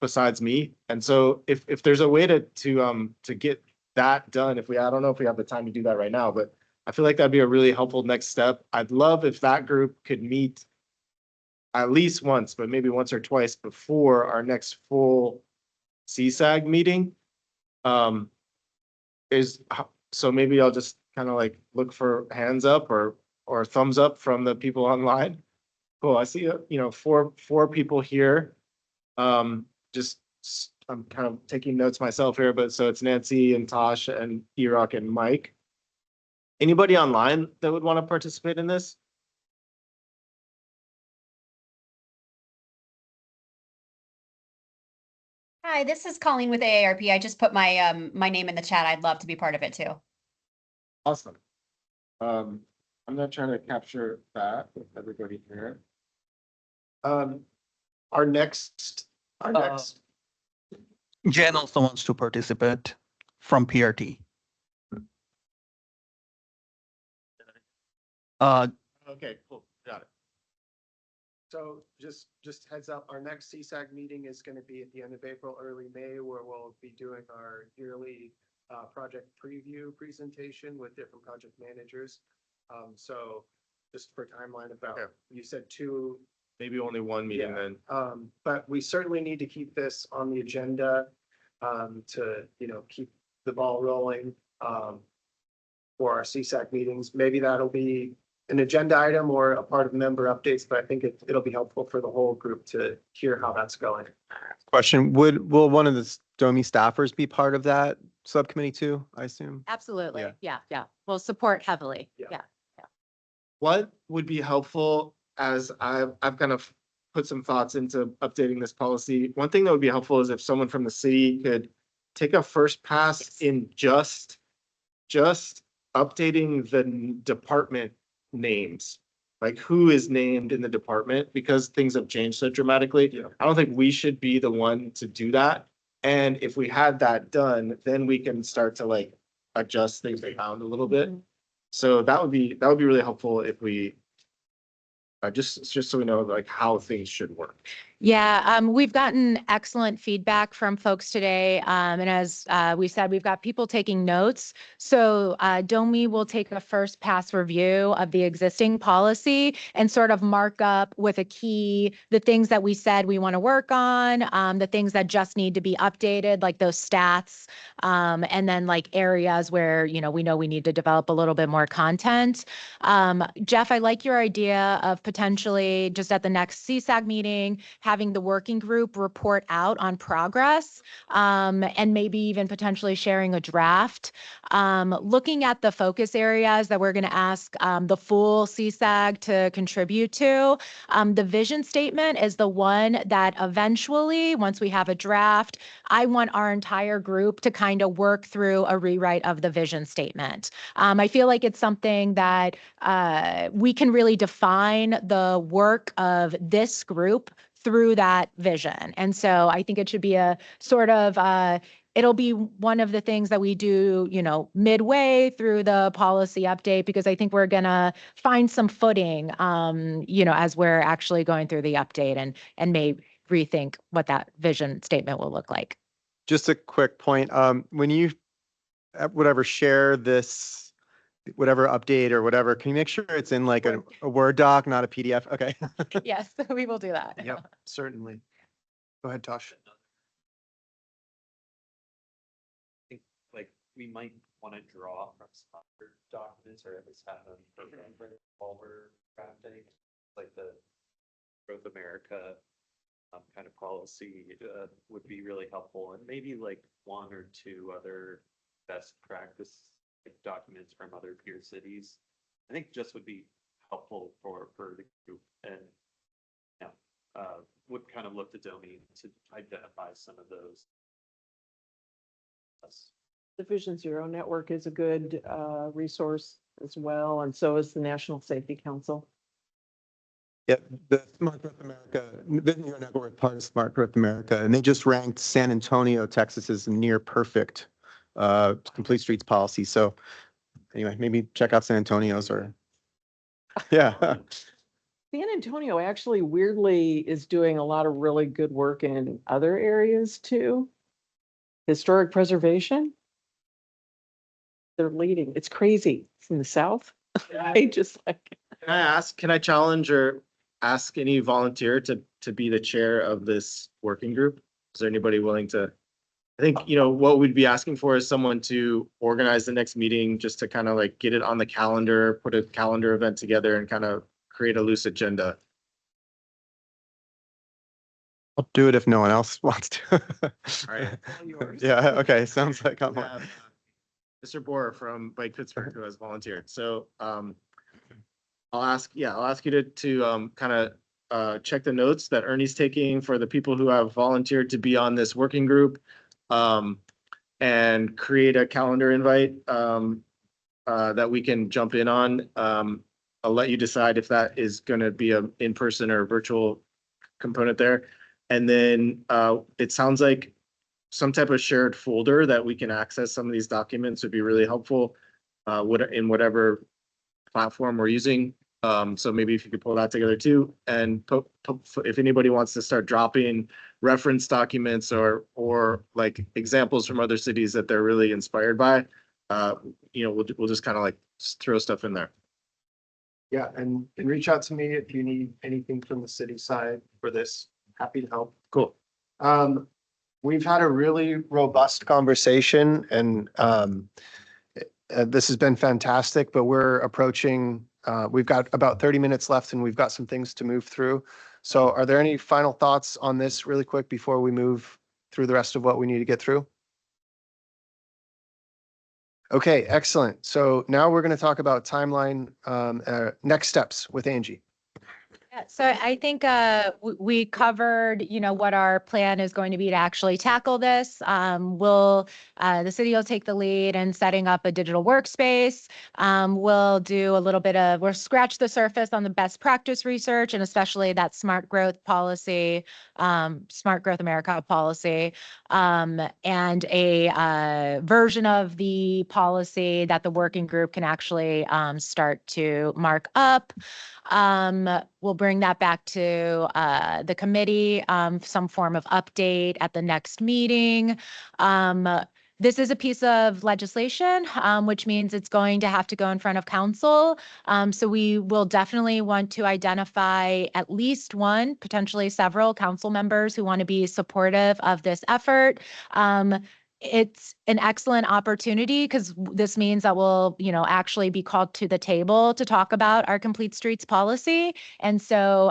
besides me. And so if there's a way to get that done, I don't know if we have the time to do that right now, but I feel like that'd be a really helpful next step. I'd love if that group could meet at least once, but maybe once or twice before our next full CSAG meeting. So maybe I'll just kind of like look for hands up or thumbs up from the people online. Cool. I see, you know, four people here. I'm kind of taking notes myself here, but so it's Nancy and Tosh and E-Rock and Mike. Anybody online that would want to participate in this? Hi, this is Colleen with AARP. I just put my my name in the chat. I'd love to be part of it too. Awesome. I'm not trying to capture that with everybody here. Our next. Jen also wants to participate from PRT. Okay, cool, got it. So just heads up, our next CSAG meeting is going to be at the end of April, early May, where we'll be doing our yearly project preview presentation with different project managers. So just for timeline about, you said 2, maybe only 1 meeting then. But we certainly need to keep this on the agenda to, you know, keep the ball rolling for our CSAC meetings. Maybe that'll be an agenda item or a part of member updates, but I think it'll be helpful for the whole group to hear how that's going. Question, will one of the STOMI staffers be part of that subcommittee too, I assume? Absolutely. Yeah. Yeah, yeah. We'll support heavily. Yeah. Yeah. What would be helpful as I've kind of put some thoughts into updating this policy. One thing that would be helpful is if someone from the city could take a first pass in just updating the department names. Like who is named in the department, because things have changed so dramatically. I don't think we should be the one to do that. And if we had that done, then we can start to like adjust things around a little bit. So that would be really helpful if we just so we know like how things should work. Yeah, we've gotten excellent feedback from folks today. And as we said, we've got people taking notes. So Domi will take a first pass review of the existing policy and sort of mark up with a key the things that we said we want to work on, the things that just need to be updated, like those stats, and then like areas where, you know, we need to develop a little bit more content. Jeff, I like your idea of potentially just at the next CSAG meeting, having the working group report out on progress, and maybe even potentially sharing a draft. Looking at the focus areas that we're going to ask the full CSAG to contribute to, the vision statement is the one that eventually, once we have a draft, I want our entire group to kind of work through a rewrite of the vision statement. I feel like it's something that we can really define the work of this group through that vision. And so I think it should be a sort of, it'll be one of the things that we do, you know, midway through the policy update, because I think we're going to find some footing, you know, as we're actually going through the update and may rethink what that vision statement will look like. Just a quick point. When you whatever share this, whatever update or whatever, can you make sure it's in like a Word doc, not a PDF? Okay. Yes, we will do that. Yep, certainly. Go ahead, Tosh. Think like we might want to draw from some other documents or at least have them while we're drafting, like the Growth America kind of policy would be really helpful, and maybe like one or two other best practice documents from other peer cities. I think just would be helpful for the group, and would kind of look to Domi to identify some of those. The Vision Zero Network is a good resource as well, and so is the National Safety Council. Yeah, the Smart Growth America, Vision Zero Network, part of Smart Growth America, and they just ranked San Antonio, Texas as near perfect complete streets policy. So anyway, maybe check out San Antonio's or, yeah. San Antonio actually weirdly is doing a lot of really good work in other areas too. Historic preservation. They're leading. It's crazy. It's in the South. I just like. Can I challenge or ask any volunteer to be the chair of this working group? Is there anybody willing to? I think, you know, what we'd be asking for is someone to organize the next meeting, just to kind of like get it on the calendar, put a calendar event together and kind of create a loose agenda. I'll do it if no one else wants to. All right. Yeah, okay, sounds like I'm We have, Mr. Boer from Bike Pittsburgh who has volunteered. So I'll ask you to kind of check the notes that Ernie's taking for the people who have volunteered to be on this working group, and create a calendar invite that we can jump in on. I'll let you decide if that is going to be a in-person or virtual component there. And then it sounds like some type of shared folder that we can access some of these documents would be really helpful in whatever platform we're using. So maybe if you could pull that together too, and if anybody wants to start dropping reference documents or like examples from other cities that they're really inspired by, you know, we'll just kind of like throw stuff in there. Yeah, and reach out to me if you need anything from the city side for this. Happy to help. Cool. We've had a really robust conversation, and this has been fantastic, but we're approaching, we've got about 30 minutes left and we've got some things to move through. So are there any final thoughts on this really quick before we move through the rest of what we need to get through? Okay, excellent. So now we're going to talk about timeline, next steps with Angie. Yeah, so I think we covered, what our plan is going to be to actually tackle this. The city will take the lead in setting up a digital workspace. We'll do a little bit of, we'll scratch the surface on the best practice research and especially that smart growth policy, Smart Growth America policy, and a version of the policy that the working group can actually start to mark up. We'll bring that back to the committee, some form of update at the next meeting. This is a piece of legislation, which means it's going to have to go in front of council. So we will definitely want to identify at least one, potentially several council members who want to be supportive of this effort. It's an excellent opportunity because this means that we'll, actually be called to the table to talk about our complete streets policy. And so,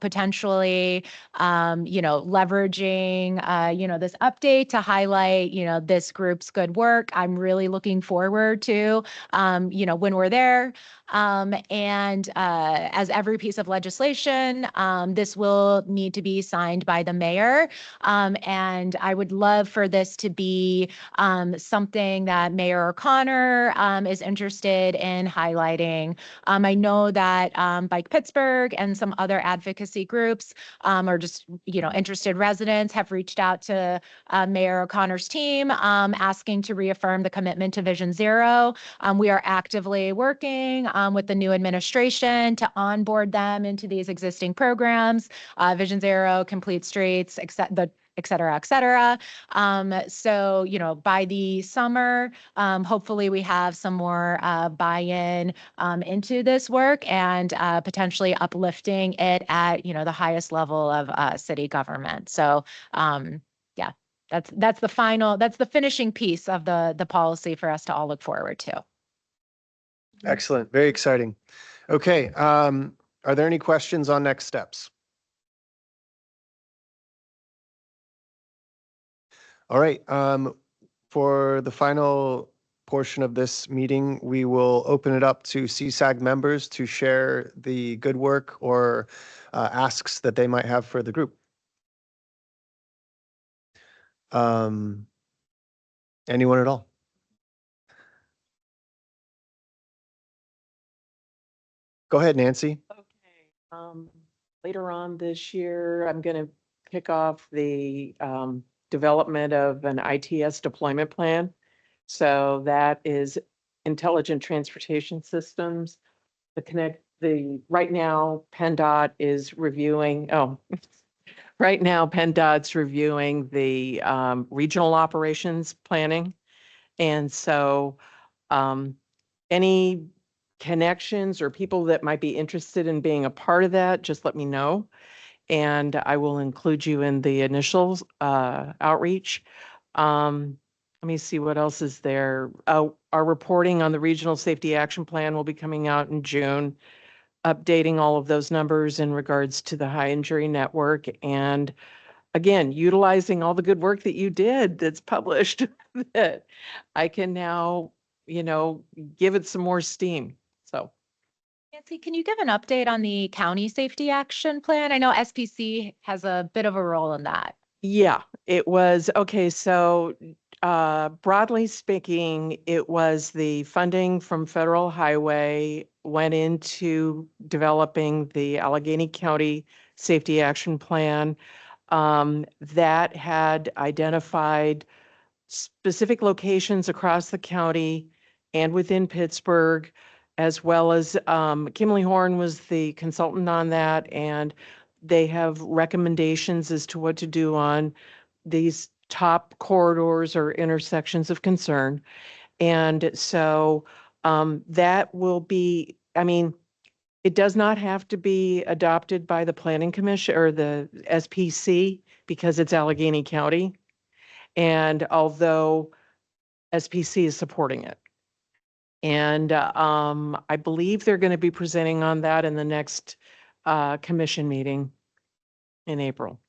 potentially, leveraging, this update to highlight, this group's good work. I'm really looking forward to, when we're there. And as every piece of legislation, this will need to be signed by the mayor. And I would love for this to be something that Mayor O'Connor is interested in highlighting. I know that Bike Pittsburgh and some other advocacy groups or just, interested residents have reached out to Mayor O'Connor's team asking to reaffirm the commitment to Vision Zero. We are actively working with the new administration to onboard them into these existing programs, Vision Zero, Complete Streets, et cetera, et cetera. So, by the summer, hopefully we have some more buy-in into this work and potentially uplifting it at, the highest level of city government. So, yeah, that's the finishing piece of the policy for us to all look forward to. Excellent. Very exciting. Okay. Are there any questions on next steps? All right. For the final portion of this meeting, we will open it up to CSAG members to share the good work or asks that they might have for the group. Anyone at all? Go ahead, Nancy. Okay. Later on this year, I'm going to kick off the development of an ITS deployment plan. So that is intelligent transportation systems. Right now PennDOT is reviewing, right now PennDOT's reviewing the regional operations planning. And so any connections or people that might be interested in being a part of that, just let me know. And I will include you in the initial outreach. Let me see what else is there. Our reporting on the Regional Safety Action Plan will be coming out in June, updating all of those numbers in regards to the high injury network. And again, utilizing all the good work that you did that's published that I can now, give it some more steam. So. Nancy, can you give an update on the county safety action plan? I know SPC has a bit of a role in that. Yeah, it was, okay, so broadly speaking, it was the funding from federal highway went into developing the Allegheny County Safety Action Plan that had identified specific locations across the county and within Pittsburgh, as well as Kimley Horn was the consultant on that, and they have recommendations as to what to do on these top corridors or intersections of concern. And so that will be, it does not have to be adopted by the Planning Commission or the SPC because it's Allegheny County. And although SPC is supporting it. And I believe they're going to be presenting on that in the next commission meeting in April.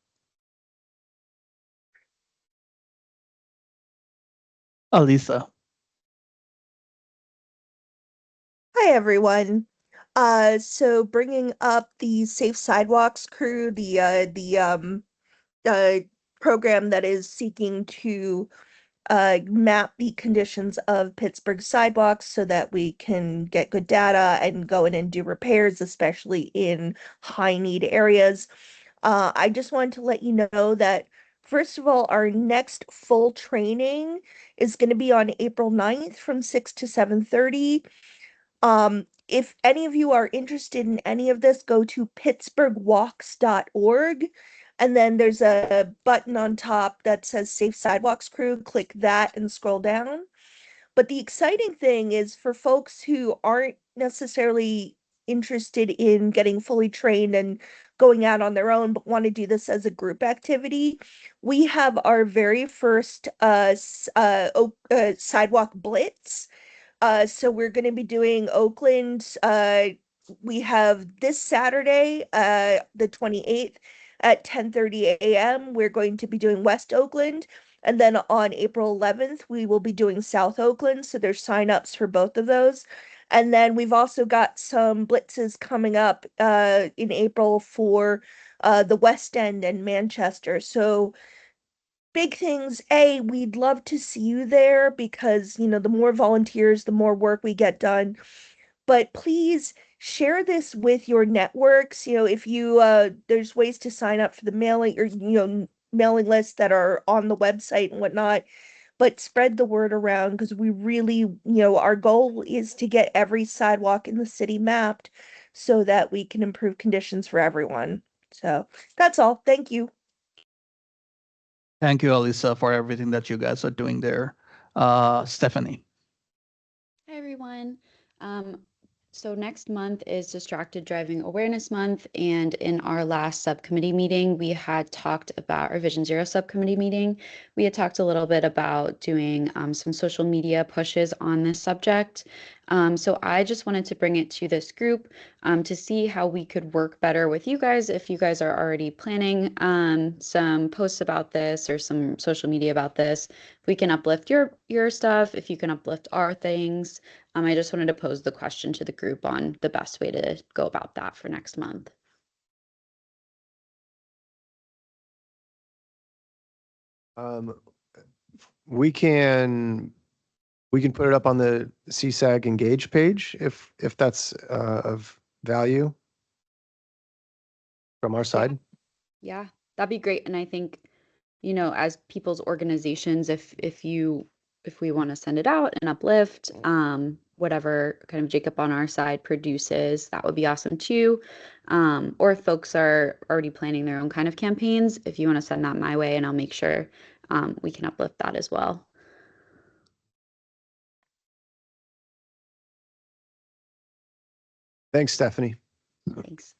Alisa. Hi, everyone. So bringing up the Safe Sidewalks crew, uh, program that is seeking to map the conditions of Pittsburgh sidewalks so that we can get good data and go in and do repairs, especially in high need areas. I just wanted to let you know that, first of all, our next full training is going to be on April 9th from 6 to 7:30. If any of you are interested in any of this, go to pittsburghwalks.org. And then there's a button on top that says Safe Sidewalks Crew. Click that and scroll down. But the exciting thing is for folks who aren't necessarily interested in getting fully trained and going out on their own, but want to do this as a group activity, we have our very first sidewalk blitz. So we're going to be doing Oakland. We have this Saturday, the 28th at 10:30 a.m. We're going to be doing West Oakland. And then on April 11th, we will be doing South Oakland. So there's signups for both of those. And then we've also got some blitzes coming up in April for the West End and Manchester. So big things. A, we'd love to see you there because, the more volunteers, the more work we get done. But please share this with your networks. If you there's ways to sign up for the mailing or mailing lists that are on the website and whatnot. But spread the word around because we really, our goal is to get every sidewalk in the city mapped so that we can improve conditions for everyone. So that's all. Thank you. Thank you, Alyssa, for everything that you guys are doing there. Stephanie. Hi, everyone. So next month is Distracted Driving Awareness Month, and in our last subcommittee meeting, we had talked about our Vision Zero subcommittee meeting. We had talked a little bit about doing some social media pushes on this subject. So I just wanted to bring it to this group to see how we could work better with you guys if you guys are already planning some posts about this or some social media about this. We can uplift your stuff, if you can uplift our things. I just wanted to pose the question to the group on the best way to go about that for next month. We can put it up on the CSAG Engage page if that's of value from our side. Yeah, that'd be great. And I think, as people's organizations, if we want to send it out and uplift, whatever kind of Jacob on our side produces, that would be awesome too. Or if folks are already planning their own kind of campaigns, if you want to send that my way, and I'll make sure we can uplift that as well. Thanks, Stephanie. Thanks.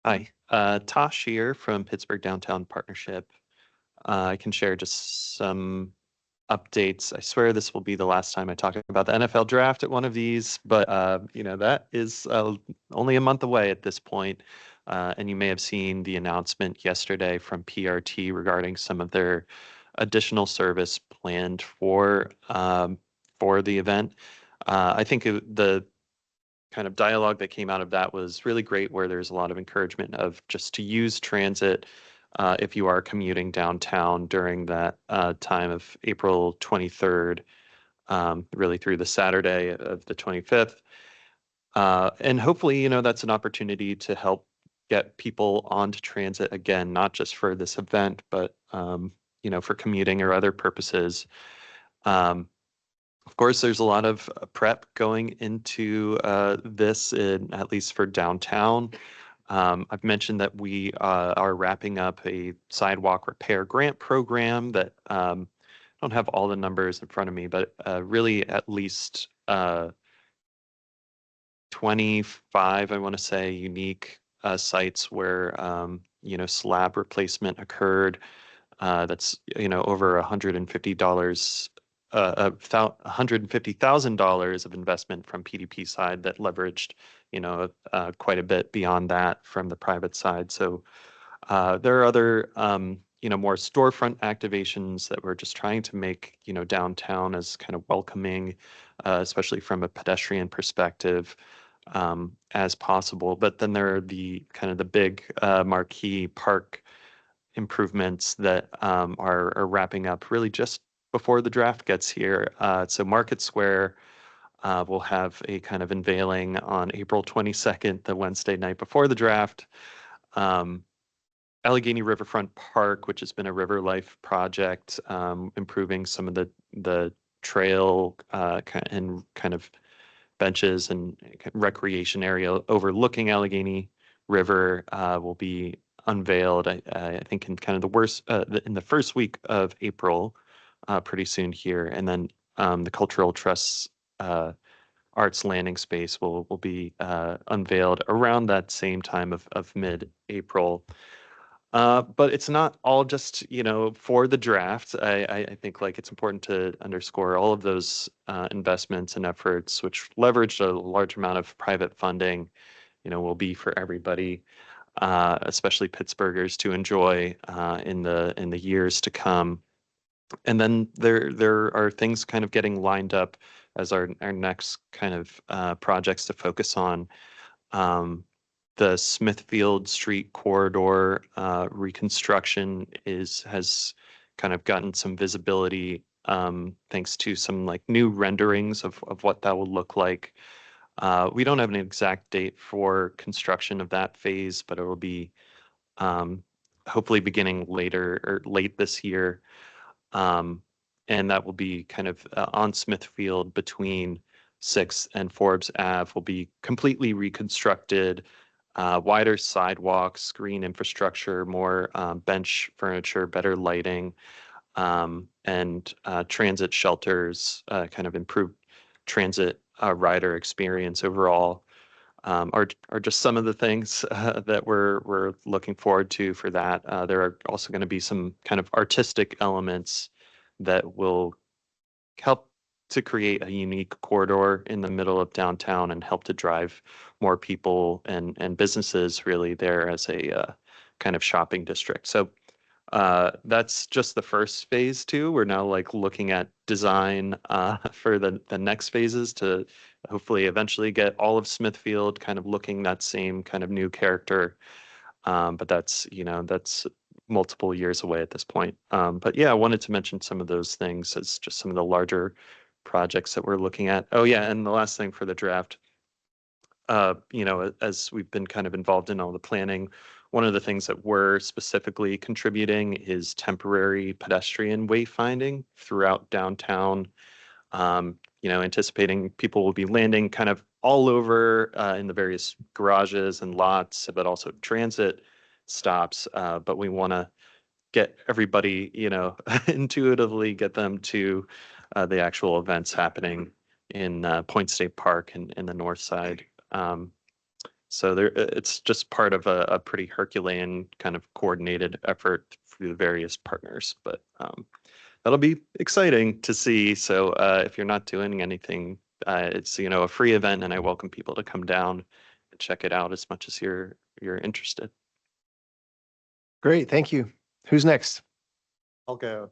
Hi, Tosh here from Pittsburgh Downtown Partnership. I can share just some updates. I swear this will be the last time I talk about the NFL draft at one of these, but that is only a month away at this point. And you may have seen the announcement yesterday from PRT regarding some of their additional service planned for the event. I think the kind of dialogue that came out of that was really great, where there's a lot of encouragement of just to use transit if you are commuting downtown during that time of April 23rd, really through the Saturday of the 25th. And hopefully, that's an opportunity to help get people onto transit again, not just for this event, but, for commuting or other purposes. Of course, there's a lot of prep going into this, at least for downtown. I've mentioned that we are wrapping up a sidewalk repair grant program that I don't have all the numbers in front of me, but really at least 25, I want to say, unique sites where slab replacement occurred. That's over $150 $150,000 of investment from PDP side that leveraged, quite a bit beyond that from the private side. So there are other more storefront activations that we're just trying to make, downtown as kind of welcoming, especially from a pedestrian perspective, as possible. But then there are the kind of the big marquee park improvements that are wrapping up really just before the draft gets here. So Market Square will have a kind of unveiling on April 22nd, the Wednesday night before the draft. Allegheny Riverfront Park, which has been a river life project, improving some of the trail and kind of benches and recreation area overlooking Allegheny River, will be unveiled. I think in kind of in the first week of April, pretty soon here, and then the Cultural Trust's Arts Landing Space will be unveiled around that same time of mid-April. But it's not all just, for the draft. I think like it's important to underscore all of those investments and efforts, which leveraged a large amount of private funding, will be for everybody, especially Pittsburghers to enjoy in the years to come. And then there are things kind of getting lined up as our next kind of projects to focus on. The Smithfield Street corridor reconstruction has kind of gotten some visibility thanks to some like new renderings of what that will look like. We don't have an exact date for construction of that phase, but it will be hopefully beginning later or late this year. And that will be kind of on Smithfield between 6th and Forbes Ave will be completely reconstructed, wider sidewalks, green infrastructure, more bench furniture, better lighting, and transit shelters, kind of improved transit rider experience overall. Are just some of the things that we're looking forward to for that. There are also going to be some kind of artistic elements that will help to create a unique corridor in the middle of downtown and help to drive more people and businesses really there as a kind of shopping district. So that's just the first phase too. We're now like looking at design for the next phases to hopefully eventually get all of Smithfield kind of looking that same kind of new character. But that's multiple years away at this point. But yeah, I wanted to mention some of those things as just some of the larger projects that we're looking at. Oh yeah, and the last thing for the draft, as we've been kind of involved in all the planning, one of the things that we're specifically contributing is temporary pedestrian wayfinding throughout downtown. Anticipating people will be landing kind of all over in the various garages and lots, but also transit stops. But we want to get everybody, intuitively get them to the actual events happening in Point State Park and in the north side. So it's just part of a pretty Herculean kind of coordinated effort through the various partners. But that'll be exciting to see. So if you're not doing anything, it's a free event, and I welcome people to come down and check it out as much as you're interested. Great, thank you. Who's next? I'll go.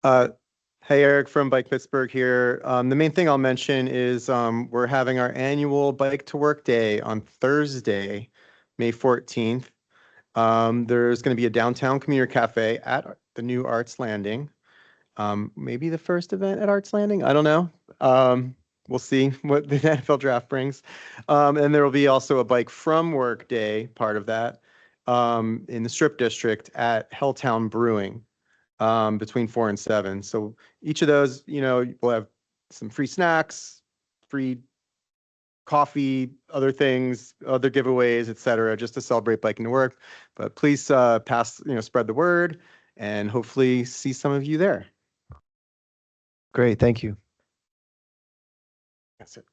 Hey, Eric from Bike Pittsburgh here. The main thing I'll mention is we're having our annual Bike to Work Day on Thursday, May 14th. There's going to be a downtown commuter cafe at the new Arts Landing. Maybe the first event at Arts Landing. I don't know. We'll see what the NFL draft brings. And there will be also a Bike from Work Day, part of that, in the Strip District at Helltown Brewing between 4 and 7. So each of those, we'll have some free snacks, free coffee, other things, other giveaways, etc., just to celebrate biking to work. But please spread the word and hopefully see some of you there. Great, thank you. That's it.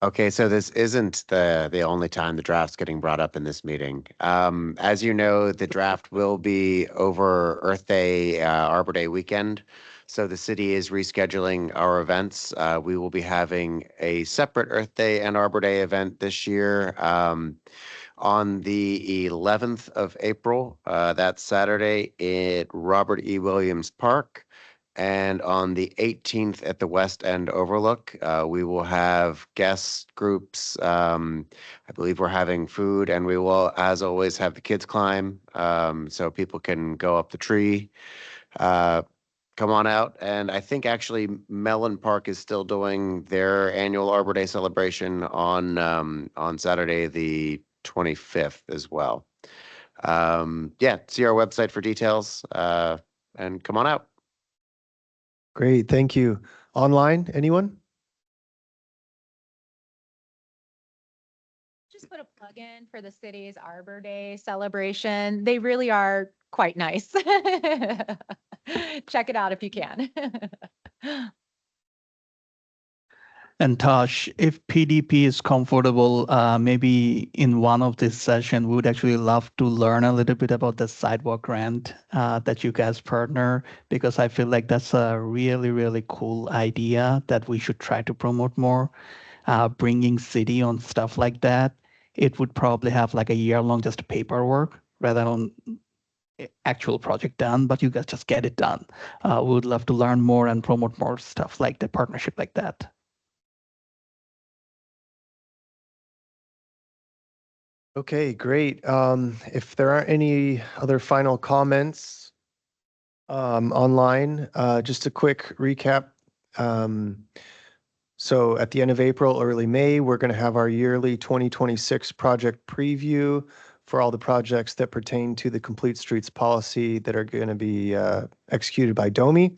Okay, so this isn't the only time the draft's getting brought up in this meeting. As you know, the draft will be over Earth Day, Arbor Day weekend. So the city is rescheduling our events. We will be having a separate Earth Day and Arbor Day event this year. On the 11th of April, that's Saturday at Robert E. Williams Park. And on the 18th at the West End Overlook, we will have guest groups. I believe we're having food, and we will, as always, have the kids climb so people can go up the tree. Come on out. And I think actually Mellon Park is still doing their annual Arbor Day celebration on Saturday, the 25th as well. Yeah, see our website for details and come on out. Great, thank you. Online, anyone? Just put a plug in for the city's Arbor Day celebration. They really are quite nice. Check it out if you can. And Tosh, if PDP is comfortable, maybe in one of this session, we would actually love to learn a little bit about the sidewalk grant that you guys partner, because I feel like that's a really, really cool idea that we should try to promote more. Bringing city on stuff like that, it would probably have like a year long just paperwork rather than actual project done, but you guys just get it done. We would love to learn more and promote more stuff like the partnership like that. Okay, great. If there aren't any other final comments online, just a quick recap. So at the end of April, early May, we're going to have our yearly 2026 project preview for all the projects that pertain to the Complete Streets policy that are going to be executed by DOMI.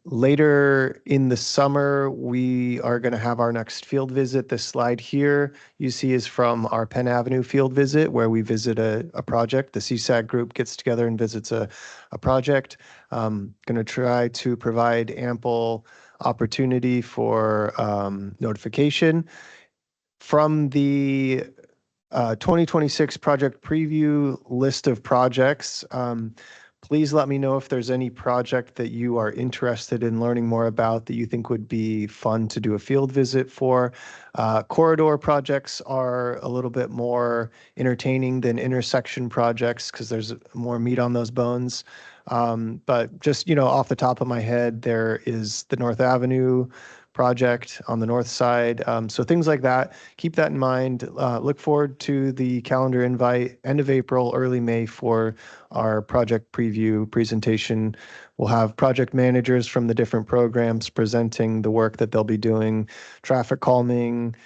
Later in the summer, we are going to have our next field visit. This slide here you see is from our Penn Avenue field visit, where we visit a project. The CSAG group gets together and visits a project. Going to try to provide ample opportunity for notification. From the 2026 project preview list of projects, please let me know if there's any project that you are interested in learning more about that you think would be fun to do a field visit for. Corridor projects are a little bit more entertaining than intersection projects because there's more meat on those bones. But just, off the top of my head, there is the North Avenue project on the north side. So things like that, keep that in mind. Look forward to the calendar invite, end of April, early May for our project preview presentation. We'll have project managers from the different programs presenting the work that they'll be doing, traffic calming,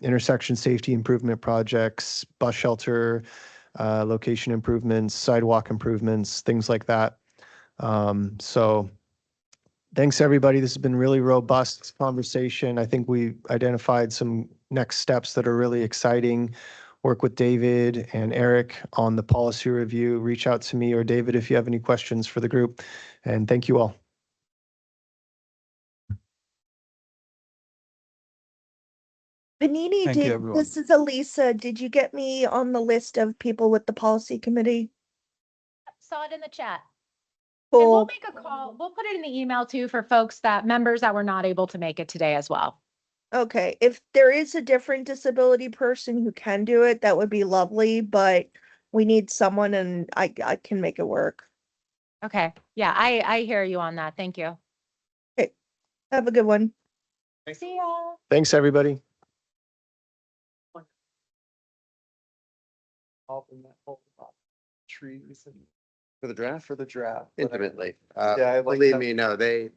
intersection safety improvement projects, bus shelter, location improvements, sidewalk improvements, things like that. So thanks, everybody. This has been really robust conversation. I think we identified some next steps that are really exciting. Work with David and Eric on the policy review. Reach out to me or David if you have any questions for the group. And thank you all. Panini, Thank you, everyone. this is Elisa. Did you get me on the list of people with the policy committee? Saw it in the chat. And we'll Cool. make a call. We'll put it in the email too for members that were not able to make it today as well. Okay, if there is a different disability person who can do it, that would be lovely, but we need someone and I can make it work. Okay. Yeah, I hear you on that. Thank you. Okay, have a good one. See ya. Thanks, everybody. Trees and For the draft? For the draft. Intimately. Yeah, I like Believe that. me, no, they